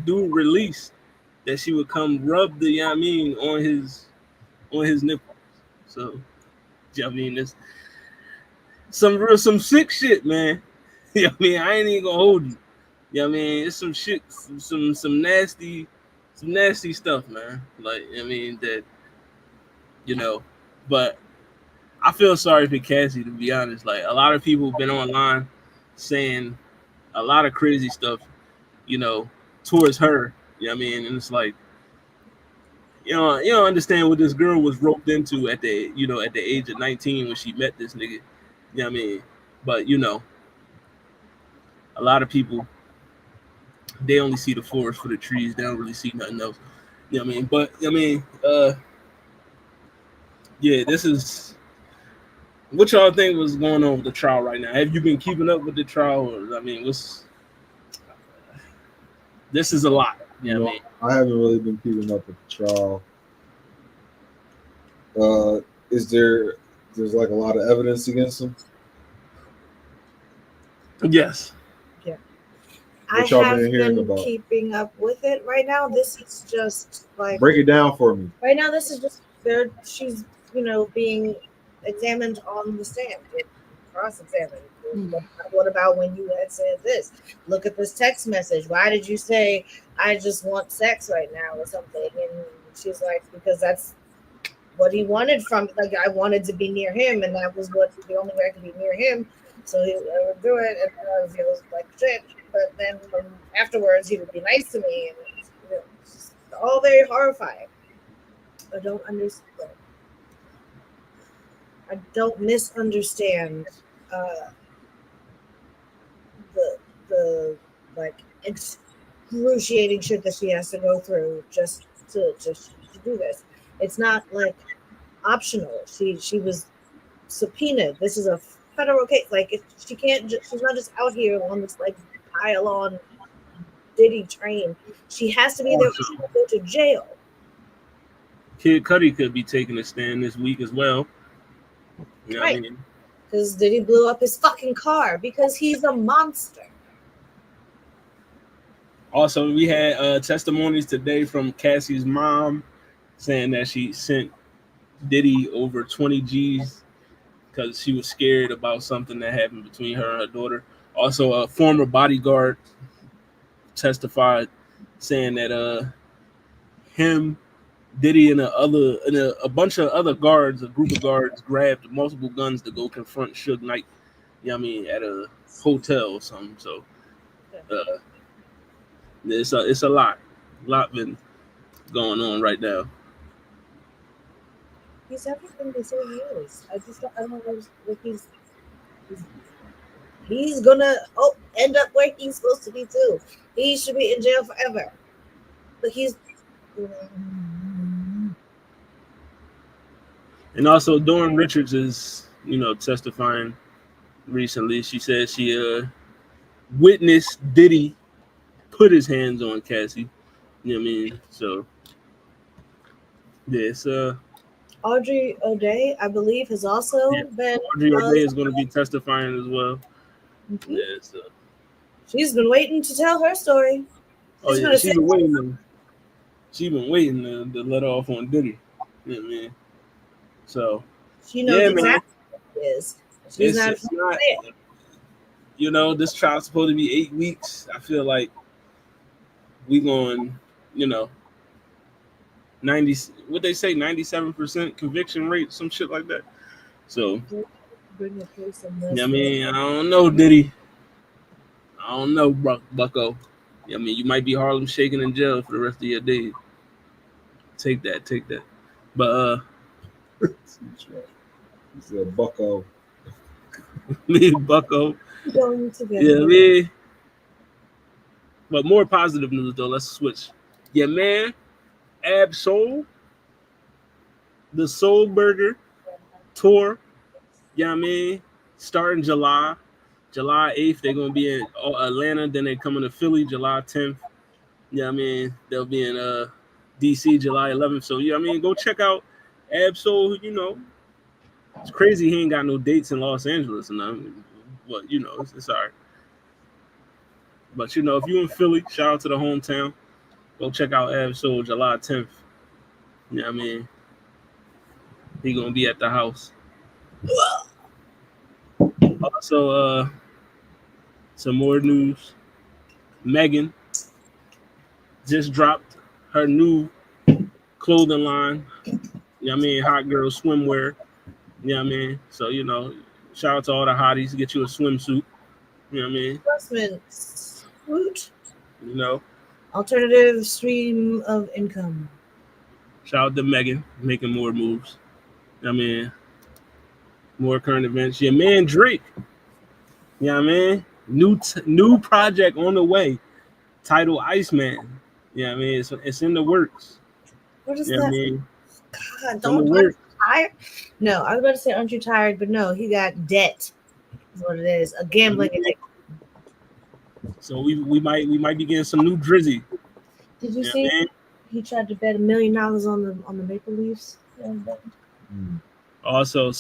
dude released, that she would come rub the, you know what I mean, on his nipples. So, you know what I mean, it's some sick shit, man. You know what I mean? I ain't even gonna hold you. You know what I mean? It's some shit, some nasty stuff, man. Like, I mean, that, you know, but I feel sorry for Cassie, to be honest. Like, a lot of people have been online saying a lot of crazy stuff, you know, towards her. You know what I mean? And it's like, you don't understand what this girl was roped into at the age of 19 when she met this nigga. You know what I mean? But, you know, a lot of people, they only see the forest for the trees. They don't really see nothing else. You know what I mean? But yeah, this is what y'all think was going on with the trial right now. Have you been keeping up with the trial? Or, I mean, this is a lot. You know what I mean? I haven't really been keeping up with the trial. There's like a lot of evidence against him? Yes. Yeah. What I y'all have been hearing been about? keeping up with it right now. This is just like Break it down for me. right now. This is just there. She's being examined on the stand, cross-examined. What about when you had said this? Look at this text message. Why did you say I just want sex right now or something? And she's like, because that's what he wanted from like I wanted to be near him, and that was what the only way I could be near him. So I would do it, and I would feel like shit. But then afterwards, he would be nice to me, and it's just all very horrifying. I don't understand. I don't misunderstand the like excruciating shit that she has to go through just to do this. It's not like optional. She was subpoenaed. This is a federal case. Like she can't. She's not just out here on this like pile on Diddy train. She has to be there. She will go to jail. Kid Cudi could be taking a stand this week as well. You know right. what I mean? Because Diddy blew up his fucking car because he's a monster. Also, we had testimonies today from Cassie's mom saying that she sent Diddy over 20 G's because she was scared about something that happened between her and her daughter. Also, a former bodyguard testified saying that him, Diddy, and a bunch of other guards, a group of guards, grabbed multiple guns to go confront Suge Knight. You know what I mean, at a hotel or something. So it's a lot been going on right now. He's everything they say he is. I don't know what he's gonna end up where he's supposed to be too. He should be in jail forever. But he's and also Dawn Richards is testifying recently. She said she witnessed Diddy put his hands on Cassie. You know what I mean? So yes, Audrey O'Day, I believe, has also been. Audrey O'Day is going to be testifying as well. Mm-hmm. Yeah, so. She's been waiting to tell her story. She's been waiting. She's been waiting to let off on Diddy. You know what I mean? So she knows exactly what it is. She's not. This trial's supposed to be 8 weeks. I feel like we going, 90. What they say, 97% conviction rate, some shit like that. So, I mean, I don't know, Diddy. I don't know, Bucko. I mean, you might be Harlem shaking in jail for the rest of your days. Take that. But he said Bucko. me, Bucko. Going together. Yeah, me. But more positive news though. Let's switch. Yeah, man. Ab Soul, the Soul Burger tour. Yeah, I mean, starting July 8th, they're gonna be in Atlanta. Then they coming to Philly July 10th. Yeah, I mean, they'll be in DC July 11th. So yeah, I mean, go check out Ab Soul. It's crazy he ain't got no dates in Los Angeles and nothing. But it's all right. But if you in Philly, shout out to the hometown. Go check out Ab Soul July 10th. You know what I mean? He gonna be at the house. Also, some more news. Megan just dropped her new clothing line. You know what I mean? Hot girl swimwear. You know what I mean? So, shout out to all the hotties. Get you a swimsuit. You know what I mean? Swimsuit. Alternative stream of income. Shout out to Megan making more moves. I mean, more current events. Your man Drake. You know what I mean? New project on the way. Titled Iceman. You know what I mean? It's in the works. What is You know what I that? mean? God, From the don't work. tired. No, I was about to say, aren't you tired? But no, he got debt. Is what it is. A gambling addiction. So we might be getting some new Drizzy. Did you You know see? what I mean? He tried to bet $1 million on the Maple Leafs. Also,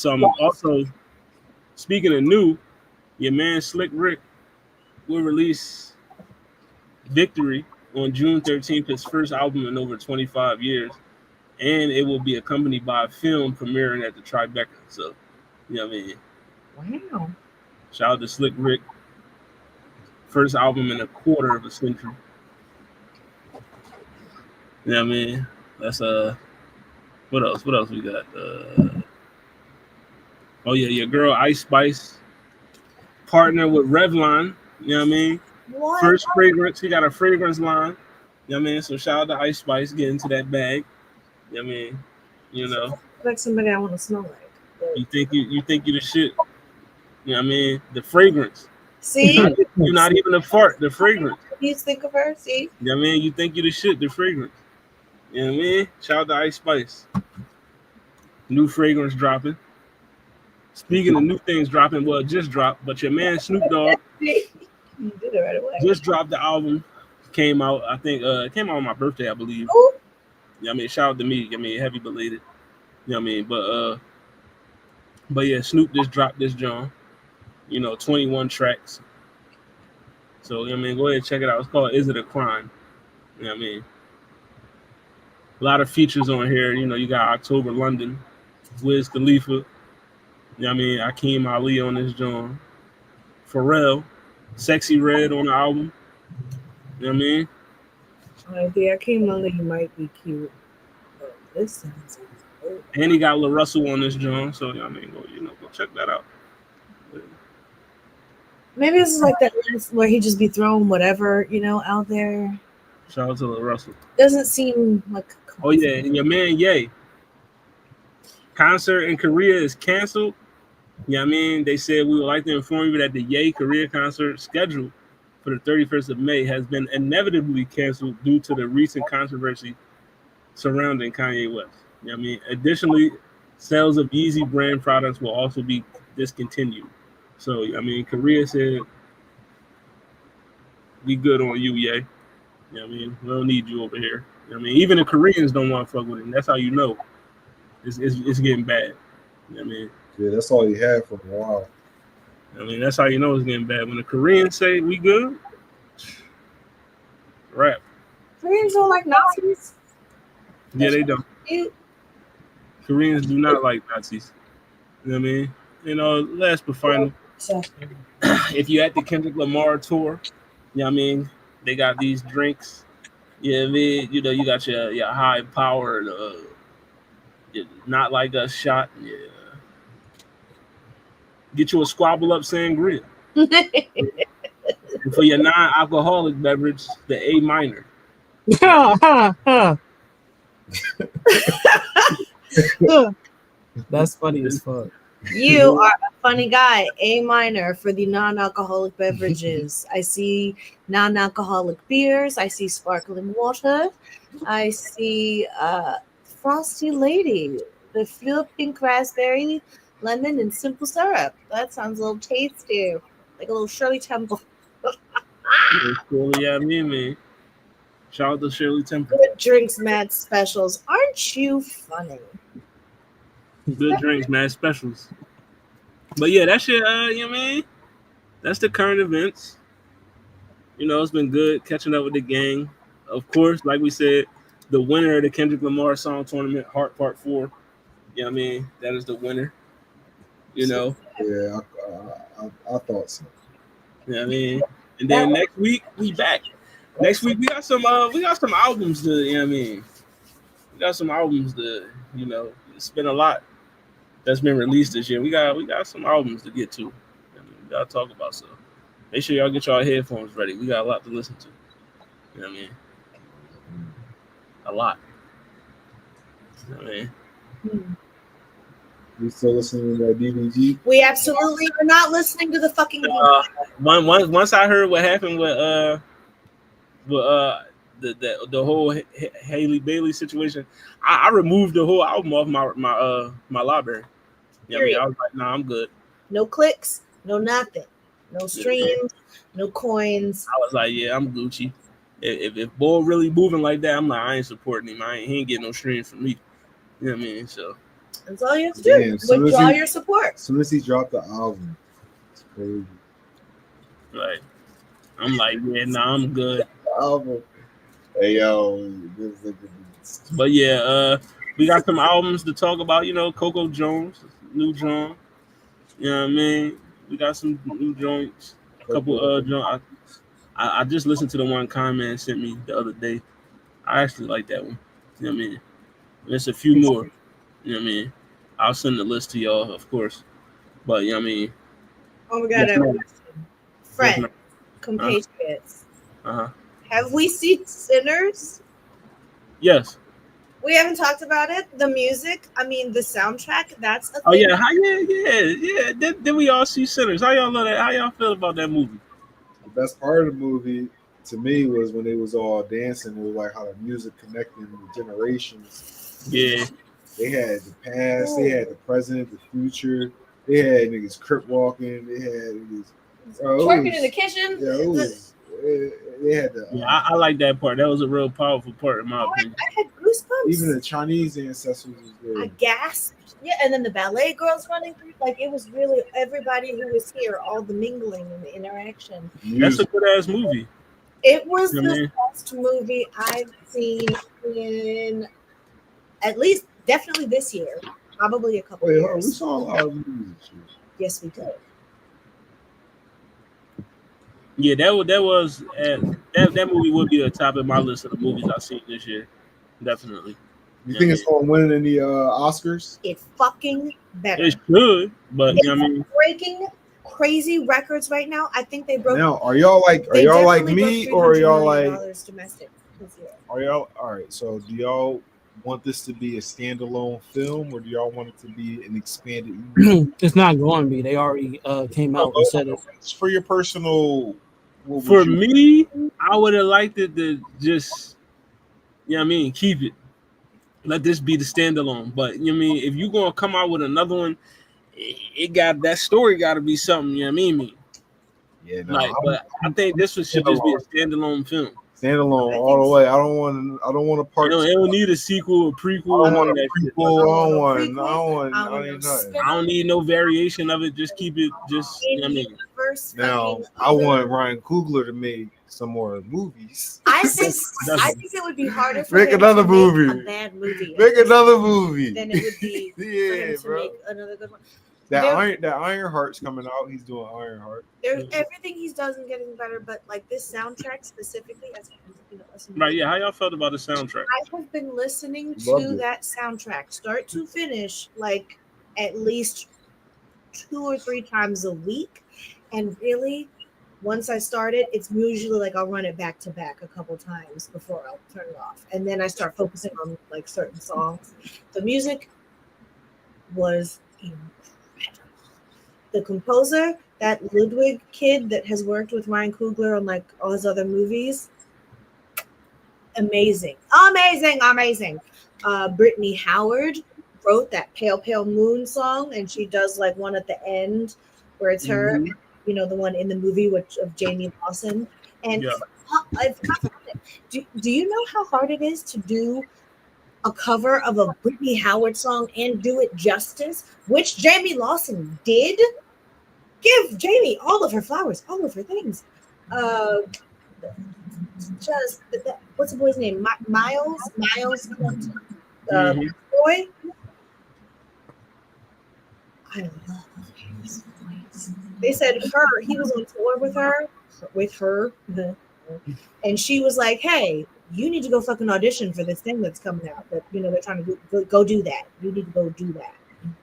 speaking of new, your man Slick Rick will release Victory on June 13th, his first album in over 25 years. And it will be accompanied by a film premiering at the Tribeca. So, you know what I mean? Wow. Shout out to Slick Rick. First album in a quarter of a century. You know what I mean? That's what else? What else we got? Oh yeah, your girl Ice Spice partner with Revlon. You know what I mean? What? First fragrance. He got a fragrance line. You know what I mean? So shout out to Ice Spice getting into that bag. You know what I mean? You know. Like somebody I want to smell like. But... You think you the shit. You know what I mean? The fragrance. See? You're not even a fart, the fragrance. You think of her, see? You know what I mean? You think you the shit, the fragrance. You know what I mean? Shout out to Ice Spice. New fragrance dropping. Speaking of new things dropping, well, it just dropped, but your man Snoop Dogg You did it right away. just dropped the album. Came out, I think, it came out on my birthday, I believe. Ooh. You know what I mean? Shout out to me. I mean, heavy belated. You know what I mean? But yeah, Snoop just dropped this John. 21 tracks. So, you know what I mean? Go ahead and check it out. It's called Is It a Crime? You know what I mean? A lot of features on here. You got October London, Wiz Khalifa. You know what I mean? Akeem Ali on this John. Pharrell, Sexy Red on the album. You know what I mean? The Akeem Ali might be cute. But this sounds good. And he got Lil Russell on this John. So, you know what I mean? Go check that out. Maybe this is like that where he just be throwing whatever, out there. Shout out to Lil Russell. Doesn't seem like. Oh, yeah. And your man, Ye. Concert in Korea is canceled. You know what I mean? They said we would like to inform you that the Ye Korea concert scheduled for the 31st of May has been inevitably canceled due to the recent controversy surrounding Kanye West. You know what I mean? Additionally, sales of Yeezy brand products will also be discontinued. So, I mean, Korea said, we good on you, Ye. You know what I mean? We don't need you over here. You know what I mean? Even the Koreans don't want to fuck with him. That's how you know it's getting bad. You know what I mean? Yeah, that's all he had for a while. I mean, that's how you know it's getting bad. When the Koreans say we good, rap. Koreans don't like Nazis. Yeah, they don't. Cute. Koreans do not like Nazis. You know what I mean? Last but final, if you at the Kendrick Lamar tour, you know what I mean? They got these drinks. Yeah, I mean, you got your high powered, not like us shot. Yeah. Get you a squabble up sangria. And for your non-alcoholic beverage, the A minor. That's funny as fuck. You are a funny guy. A minor for the non-alcoholic beverages. I see non-alcoholic beers. I see sparkling water. I see Frosty Lady, the Phil Pink Raspberry, lemon, and simple syrup. That sounds a little tasty, like a little Shirley Temple. Yeah, man. Shout out to Shirley Temple. Good drinks, mad specials. Aren't you funny? Good drinks, mad specials. But yeah, that shit, you know what I mean? That's the current events. It's been good catching up with the gang. Of course, like we said, the winner of the Kendrick Lamar Song Tournament, Heart Part 4. You know what I mean? That is the winner. Yeah, I thought so. You know what I mean? And then next week, we back. Next week, we got some albums to, you know what I mean? We got some albums to, it's been a lot that's been released this year. We got some albums to get to. We gotta talk about stuff. Make sure y'all get y'all headphones ready. We got a lot to listen to. You know what I mean? A lot. You know what I mean? We still listening to that DVG? We absolutely are not listening to the fucking Once I heard what happened with the whole Haley Bailey situation, I removed the whole album off my library. You know what I mean? Period. I was like, nah, I'm good. No clicks, no nothing, no streams, no coins. I was like, yeah, I'm Gucci. If Bull really moving like that, I'm like, I ain't supporting him. He ain't getting no streams from me. You know what I mean? So that's all you have to do. Damn, soon as Withdraw he- your support. As soon as he dropped the album, it's crazy. like, I'm like, yeah, nah, I'm good. Album. Hey yo, But yeah, we got some albums to talk about. You know, Coco Jones, new joint. You know what I mean? We got some new joints. A couple joints. I just listened to the one comment sent me the other day. I actually like that one. You know what I mean? There's a few more. You know what I mean? I'll send the list to y'all, of course. But you know what I mean? Oh my god, Yes, ma'am. friends, ma'am. compatriots. Uh-huh. Have we seen Sinners? Yes. We haven't talked about it. The music, I mean, the soundtrack. That's a Oh thing. yeah. Then we all see Sinners. How y'all know that? How y'all feel about that movie? The best part of the movie to me was when they was all dancing. It was like how the music connected the generations. Yeah. They had the past, they had the present, the future. They had niggas crip walking. They had niggas Twerking in the kitchen. Yeah, it was. They had the. Yeah, I like that part. That was a real powerful part in my opinion. I had goosebumps. Even the Chinese ancestors was there. I gasped. Yeah, and then the ballet girls running through. Like, it was really everybody who was here, all the mingling and the interaction. That's a good ass movie. It was You know what I the mean? best movie I've seen in at least definitely this year. Probably a couple Wait, hold on, we years. saw a lot of movies. Yes, we did. Yeah, that was that movie would be the top of my list of the movies I've seen this year. Definitely. You think it's going to win any Oscars? It fucking better. It should, but you know what I mean? Breaking crazy records right now. I think they broke. Now, are y'all like me, or are y'all like? Domestic this year. Are y'all all right? So, do y'all want this to be a standalone film, or do y'all want it to be an expanded? It's not going to be. They already came out and said it. It's for your personal. For me, I would have liked it to just, you know what I mean, keep it. Let this be the standalone. But you know what I mean, if you're gonna come out with another one, it got that story got to be something. You know what I mean? Yeah, no, like, but I think this should just be a standalone film. Standalone all the way. I don't want a part. It don't need a sequel, a prequel. I don't want a prequel. I don't need no variation of it. Just keep it. Just you know what I mean. Now I want Ryan Coogler to make some more movies. I think it would be harder for make him another to movie. make a bad movie. Make another movie. Then it would be for him to make another good one. That Ironheart's coming out. He's doing Ironheart. Everything he does is getting better, but like this soundtrack specifically, as right? Yeah, how y'all felt about the soundtrack? I have been listening to that soundtrack start to finish, like at least 2 or 3 times a week, and really, once I start it, it's usually like I'll run it back to back a couple times before I'll turn it off, and then I start focusing on like certain songs. The music was incredible. The composer, that Ludwig kid that has worked with Ryan Coogler on like all his other movies, amazing. Brittany Howard wrote that Pale Pale Moon song, and she does like one at the end where it's her, you know, the one in the movie of Jamie Lawson. And do you know how hard it is to do a cover of a Brittany Howard song and do it justice, which Jamie Lawson did? Give Jamie all of her flowers, all of her things. What's the boy's name? Miles boy. I love his voice. They said he was on tour with her, and she was like, "Hey, you need to go fucking audition for this thing that's coming out. That you know they're trying to go do that. You need to go do that."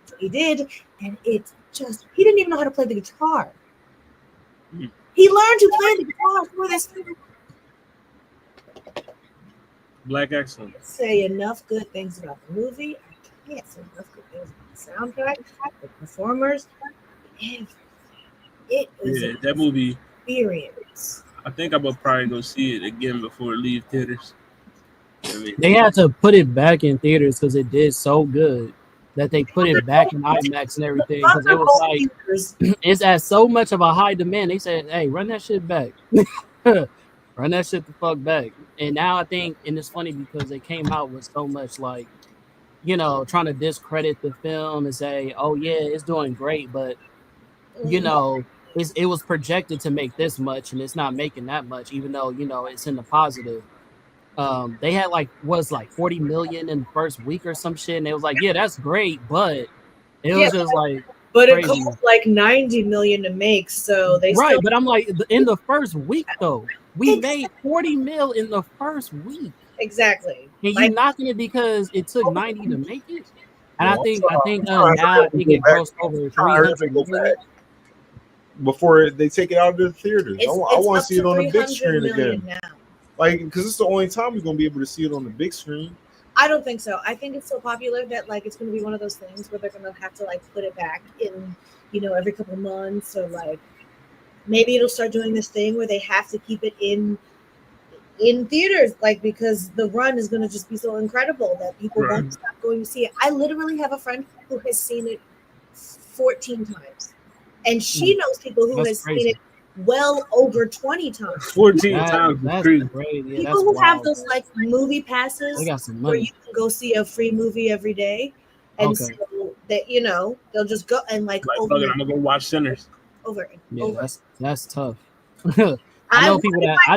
So he did, and it's just he didn't even know how to play the guitar. He learned to play the guitar for this thing. Black excellence. Say enough good things about the movie. I can't say enough good things about the soundtrack, the performers, everything. It was that movie. Experience. I think I will probably go see it again before it leaves theaters. You know what I mean? They had to put it back in theaters because it did so good that they put it back in IMAX and everything because it was like it's at so much of a high demand. They said, "Hey, run that shit back, run that shit the fuck back." And now I think, and it's funny because they came out with so much like, trying to discredit the film and say, "Oh yeah, it's doing great," but it was projected to make this much and it's not making that much, even though it's in the positive. They had like 40 million in the first week or some shit, and it was like, yeah, that's great, but it was just like but crazy. It cost like 90 million to make, so they right. still... But I'm like, in the first week though, we made 40 mil in the first week. Exactly. And you knocking it because it took 90 to make it. And I think now it grossed over 300 million. Before they take it out of the theaters. I want to see it on the big screen again. Now. Like, because it's the only time we're going to be able to see it on the big screen. I don't think so. I think it's so popular that like it's going to be one of those things where they're going to have to like put it back in, every couple months, or like maybe it'll start doing this thing where they have to keep it in theaters, like because the run is going to just be so incredible that people won't stop going to see it. I literally have a friend who has seen it 14 times, and she knows people who has seen it well over 20 times. 14 times. That's crazy. Great. Yeah, people who have those like movie passes they got some money. where you can go see a free movie every day, and so that they'll just go and like over I'm gonna go watch Sinners. Over. That's tough. I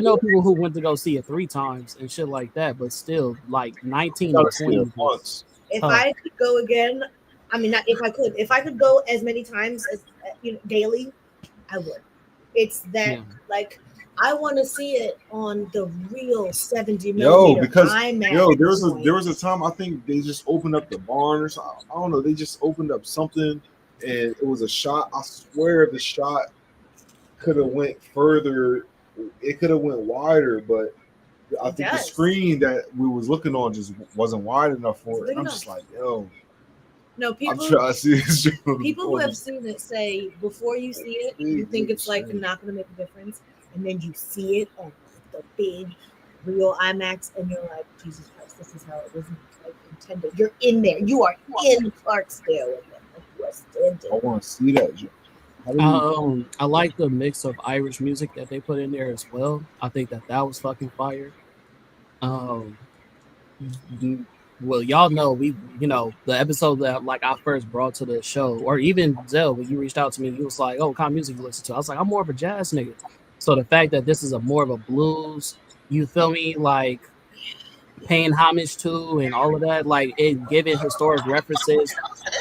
know people who went to go see it 3 times and shit like that, but still like 19 to 20 months. If I could go again, I mean, not if I could go as many times as daily, I would. It's that like I want to see it on the real 70 millimeter IMAX. There was a time I think they just opened up the barn or something. I don't know. They just opened up something, and it was a shot. I swear the shot could have went further. It could have went wider, but I think the screen that we was looking on just wasn't wide enough for it. And I'm just like, yo. No, people. I'm trying to see this. People who have seen it say before you see it, you think it's like not going to make a difference, and then you see it on the big, real IMAX, and you're like, Jesus Christ, this is how it was like intended. You're in there. You are in Clarksdale with them. Like, you are standing. I want to see that. I like the mix of Irish music that they put in there as well. I think that was fucking fire. Well, y'all know the episode that like I first brought to the show, or even Zell, when you reached out to me, you was like, "Oh, what kind of music you listen to?" I was like, "I'm more of a jazz nigga." So the fact that this is more of a blues, you feel me, like paying homage to and all of that, like it giving historic references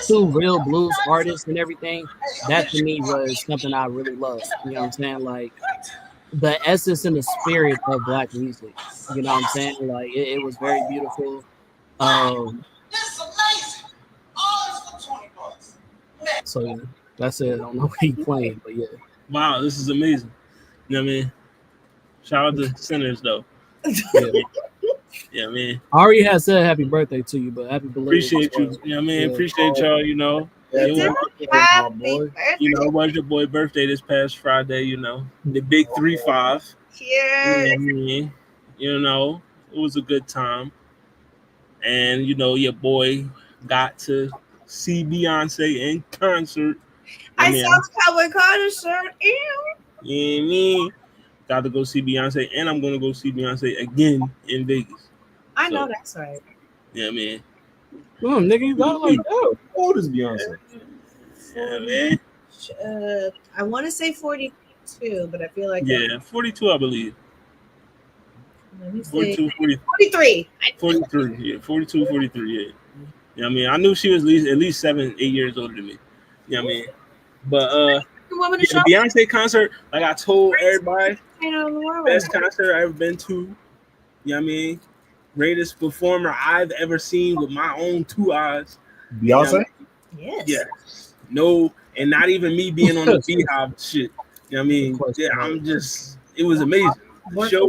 to real blues artists and everything, that to me was something I really love. You know what I'm saying? Like the essence and the spirit of Black music. You know what I'm saying? Like it was very beautiful. So yeah, that's it. I don't know what he playing, but yeah. Wow, this is amazing. You know what I mean? Shout out to Sinners though. Yeah, man. I already had said happy birthday to you, but happy belated. Appreciate you. You know what I mean? Appreciate y'all, it was your boy birthday this past Friday, the big 3-5. Yeah. It was a good time. And your boy got to see Beyonce in concert. I saw the Cowboy Carter shirt. Me. Got to go see Beyonce, and I'm gonna go see Beyonce again in Vegas. I know that's right. Yeah, man. Nigga, you got like that. How old is Beyonce? Yeah, man. I want to say 42, but I feel like 42, I believe. Let me 42, 43. 43, yeah, 42, 43, yeah. You know what I mean? I knew she was at least 7-8 years older than me. You know what I mean? But the Beyonce concert, like I told everybody, best concert I've ever been to. You know what I mean? Greatest performer I've ever seen with my own 2 eyes. Beyonce? You know what I mean? Yes. Yeah. No, and not even me being on the Beehive shit. You know what I mean? Yeah, it was amazing. The show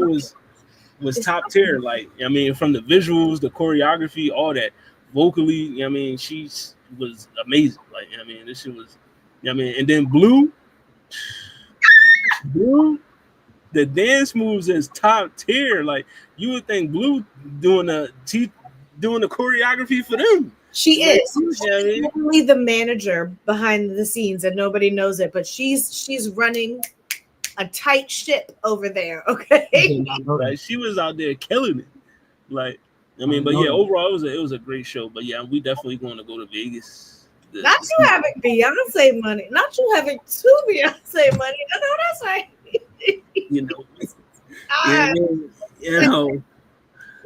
was top tier. Like, I mean, from the visuals, the choreography, all that. Vocally, I mean, she was amazing. Like, I mean, this shit was, I mean, and then Blue, the dance moves is top tier. Like you would think Blue doing the choreography for them. She Like, is. you know what I mean? She's only the manager behind the scenes, and nobody knows it. But she's running a tight ship over there. I Okay. did not know Like that. she was out there killing it. Like I mean, I but know yeah, that. overall it was a great show. But yeah, we definitely going to go to Vegas. Not you having Beyonce money. Not you having two Beyonce money. No, that's right. you know, Ah, you know,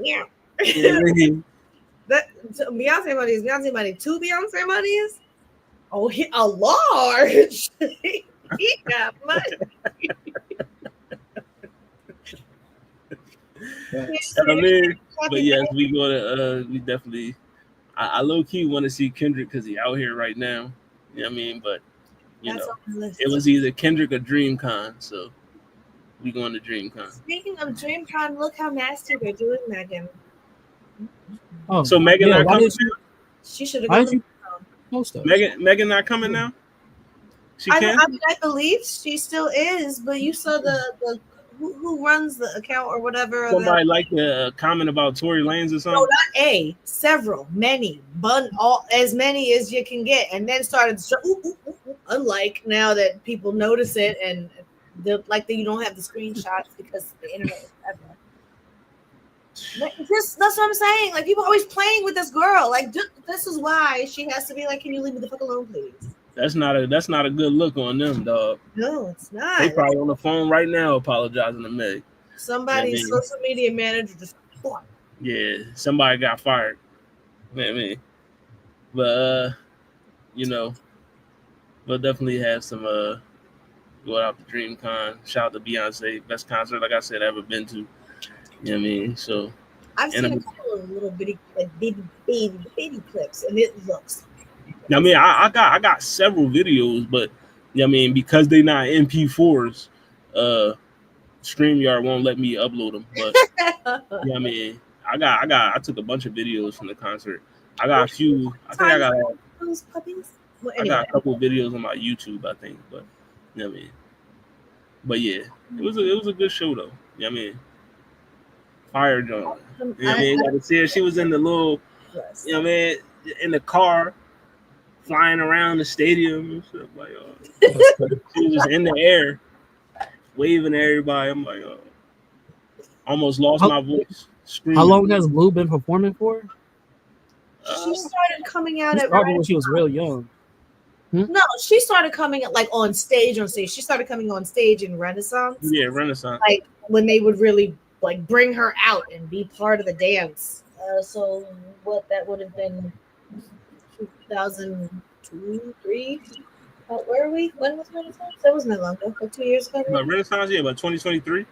yeah. yeah, That Beyonce money is Beyonce money. Two Beyonce monies? Oh, a large. He got money. I mean, but yes, we go to we definitely. I low key want to see Kendrick because he out here right now. You know what I mean? But you That's know, on the list. it was either Kendrick or DreamCon, so we going to DreamCon. Speaking of DreamCon, look how nasty they're doing Megan. Oh, So Megan yeah, not why coming did you, She should have why gone. did you post those? Megan not coming now. She I can. believe she still is, but you saw the who runs the account or whatever. or Somebody like the comment about Tory Lanez or No, something. not several, many, as many as you can get, and then started. Unlike now that people notice it and you don't have the screenshots because the internet is everywhere. That's what I'm saying. Like people always playing with this girl. Like this is why she has to be like, "Can you leave me the fuck alone, please?" That's not a good look on them, dog. No, it's not. They probably on the phone right now apologizing to Meg. Somebody's social media manager just. Yeah, somebody got fired. You know what I mean? But you know, we'll definitely have some go out to DreamCon. Shout out to Beyonce, best concert like I said I've ever been to. You know what I mean? So I've seen a couple of little bitty baby clips, and it looks. I mean, I got several videos, but you know what I mean, because they not MP4s, StreamYard won't let me upload them. But you know what I mean, I took a bunch of videos from the concert. I got a few. I think I got those puppies. Well, anyway. I got a couple of videos on my YouTube, I think. But you know what I mean. But yeah, it was a good show though. You know what I mean. Fire John. You know what I mean? Got to see her. She was in the little, you know what I mean, in the car, flying around the stadium and stuff like she was just in the air, waving at everybody. I'm like, almost lost my voice. Screaming. How long has Blue been performing for? She started coming out when she was real young. No, she started coming like on stage. She started coming on stage in Renaissance. Yeah, Renaissance. Like when they would really like bring her out and be part of the dance. So what that would have been 2002, 3. Where are we? When was Renaissance? That wasn't that long ago. Like 2 years ago. But Renaissance, yeah, but 2023.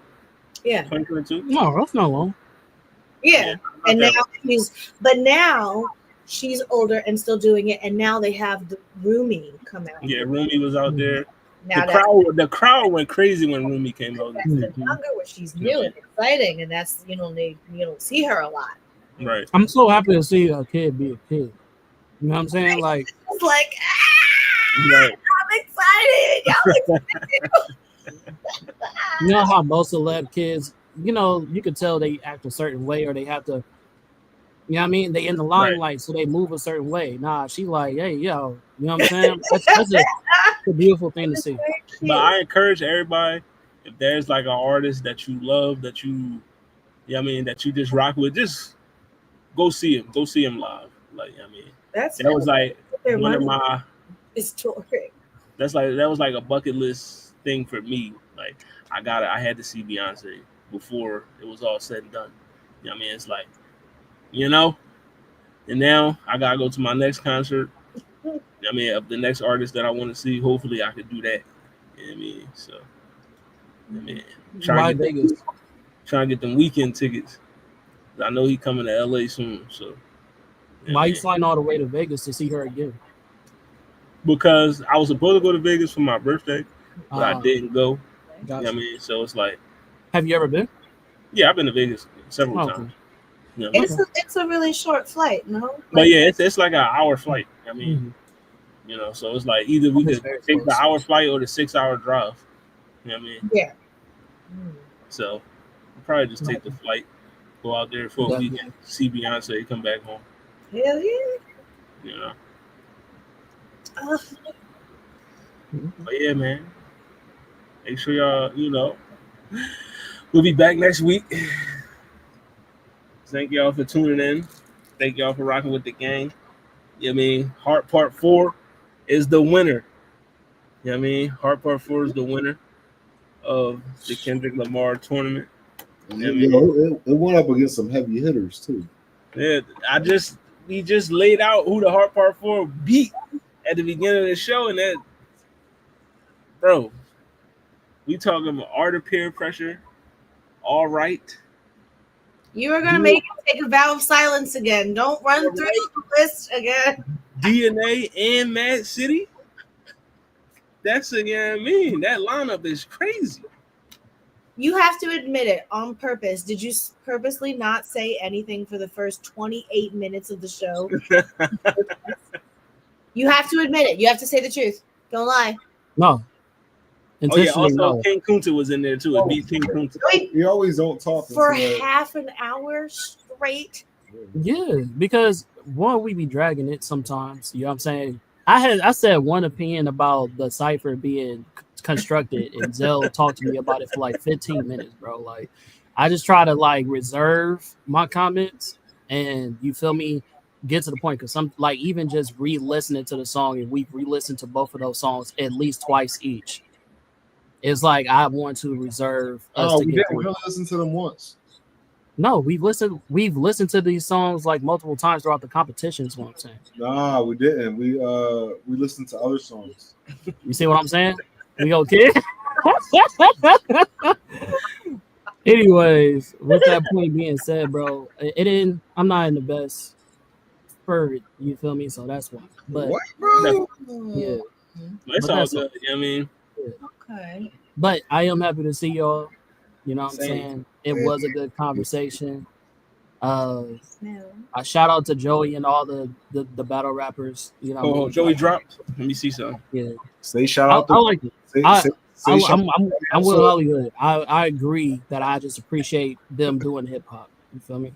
Yeah. 2022. No, that's not long. Yeah. And now she's older and still doing it. And now they have the Rumi come out. Yeah, Rumi was out there. Now the crowd went crazy when Rumi came out. That's the younger where she's new and exciting, and that's you don't see her a lot. Right. I'm so happy to see a kid be a kid. You know what I'm saying? Like it's like right. I'm excited. Y'all excited. You know how most celeb kids, you can tell they act a certain way or they have to, you know what I mean? They in the limelight, so they move a certain way. Nah, she like, hey, yo, you know what I'm saying? That's a beautiful thing to see. But I encourage everybody, if there's like an artist that you love, that you know what I mean, that you just rock with, just go see him. Go see him live. Like, I mean, that was like one of my historic. That was like a bucket list thing for me. Like I had to see Beyonce before it was all said and done. You know what I mean? It's like, and now I gotta go to my next concert. I mean, of the next artist that I want to see, hopefully I could do that. You know what I mean? So, I mean, trying to get them weekend tickets. I know he coming to LA soon. So, why you flying all the way to Vegas to see her again? Because I was supposed to go to Vegas for my birthday, but I didn't go. Gotcha. You know what I mean? So it's like, have you ever been? Yeah, I've been to Vegas several times. You know? It's a really short flight, no? But yeah, it's like an hour flight. I mean, so it's like either we could take the hour flight or the 6 hour drive. You know what I mean? Yeah. So I'll probably just take the flight, go out there for a weekend, see Beyonce, come back home. Hell yeah. You know. Ugh. But yeah, man. Make sure y'all, we'll be back next week. Thank y'all for tuning in. Thank y'all for rocking with the gang. You know what I mean? Heart Part 4 is the winner. You know what I mean? Heart Part 4 is the winner of the Kendrick Lamar tournament. And it went up against some heavy hitters too. Yeah, we just laid out who the Heart Part 4 beat at the beginning of the show, and that, bro, we talking about Art of Peer Pressure, All Right. You are gonna make him take a vow of silence again. Don't run through the list again. DNA and Mad City. That's you know what I mean. That lineup is crazy. You have to admit it on purpose. Did you purposely not say anything for the first 28 minutes of the show? You have to admit it. You have to say the truth. Don't lie. No. Oh yeah, also King Kunta was in there too. It beat King Kunta. You always don't talk for half an hour straight. Yeah, because one, we be dragging it sometimes. You know what I'm saying? I said one opinion about the cipher being constructed, and Zell talked to me about it for like 15 minutes, bro. Like, I just try to like reserve my comments, and you feel me, get to the point, because some like even just re-listening to the song, and we've re-listened to both of those songs at least twice each. It's like I want to reserve us to get through. We only listened to them once. No, we've listened to these songs like multiple times throughout the competition, is what I'm saying. Nah, we didn't. We listened to other songs. You see what I'm saying? We okay? Anyways, with that point being said, bro, I'm not in the best spirit, you feel me? So that's why. But what, bro? Yeah. It's all good. You know what I mean? Okay. But I am happy to see y'all. You know what I'm saying? It was a good conversation. I shout out to Joey and all the battle rappers. You know, oh, Joey dropped. Let me see something. Yeah, say shout out. I like it. I'm with Hollywood. I agree that I just appreciate them doing hip hop. You feel me?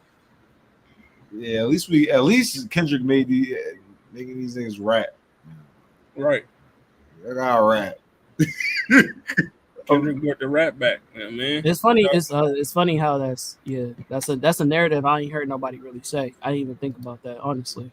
Yeah, at least Kendrick made making these things rap. Right. I got rap. Kendrick brought the rap back, man. It's funny. It's funny how that's a narrative I ain't heard nobody really say. I didn't even think about that, honestly.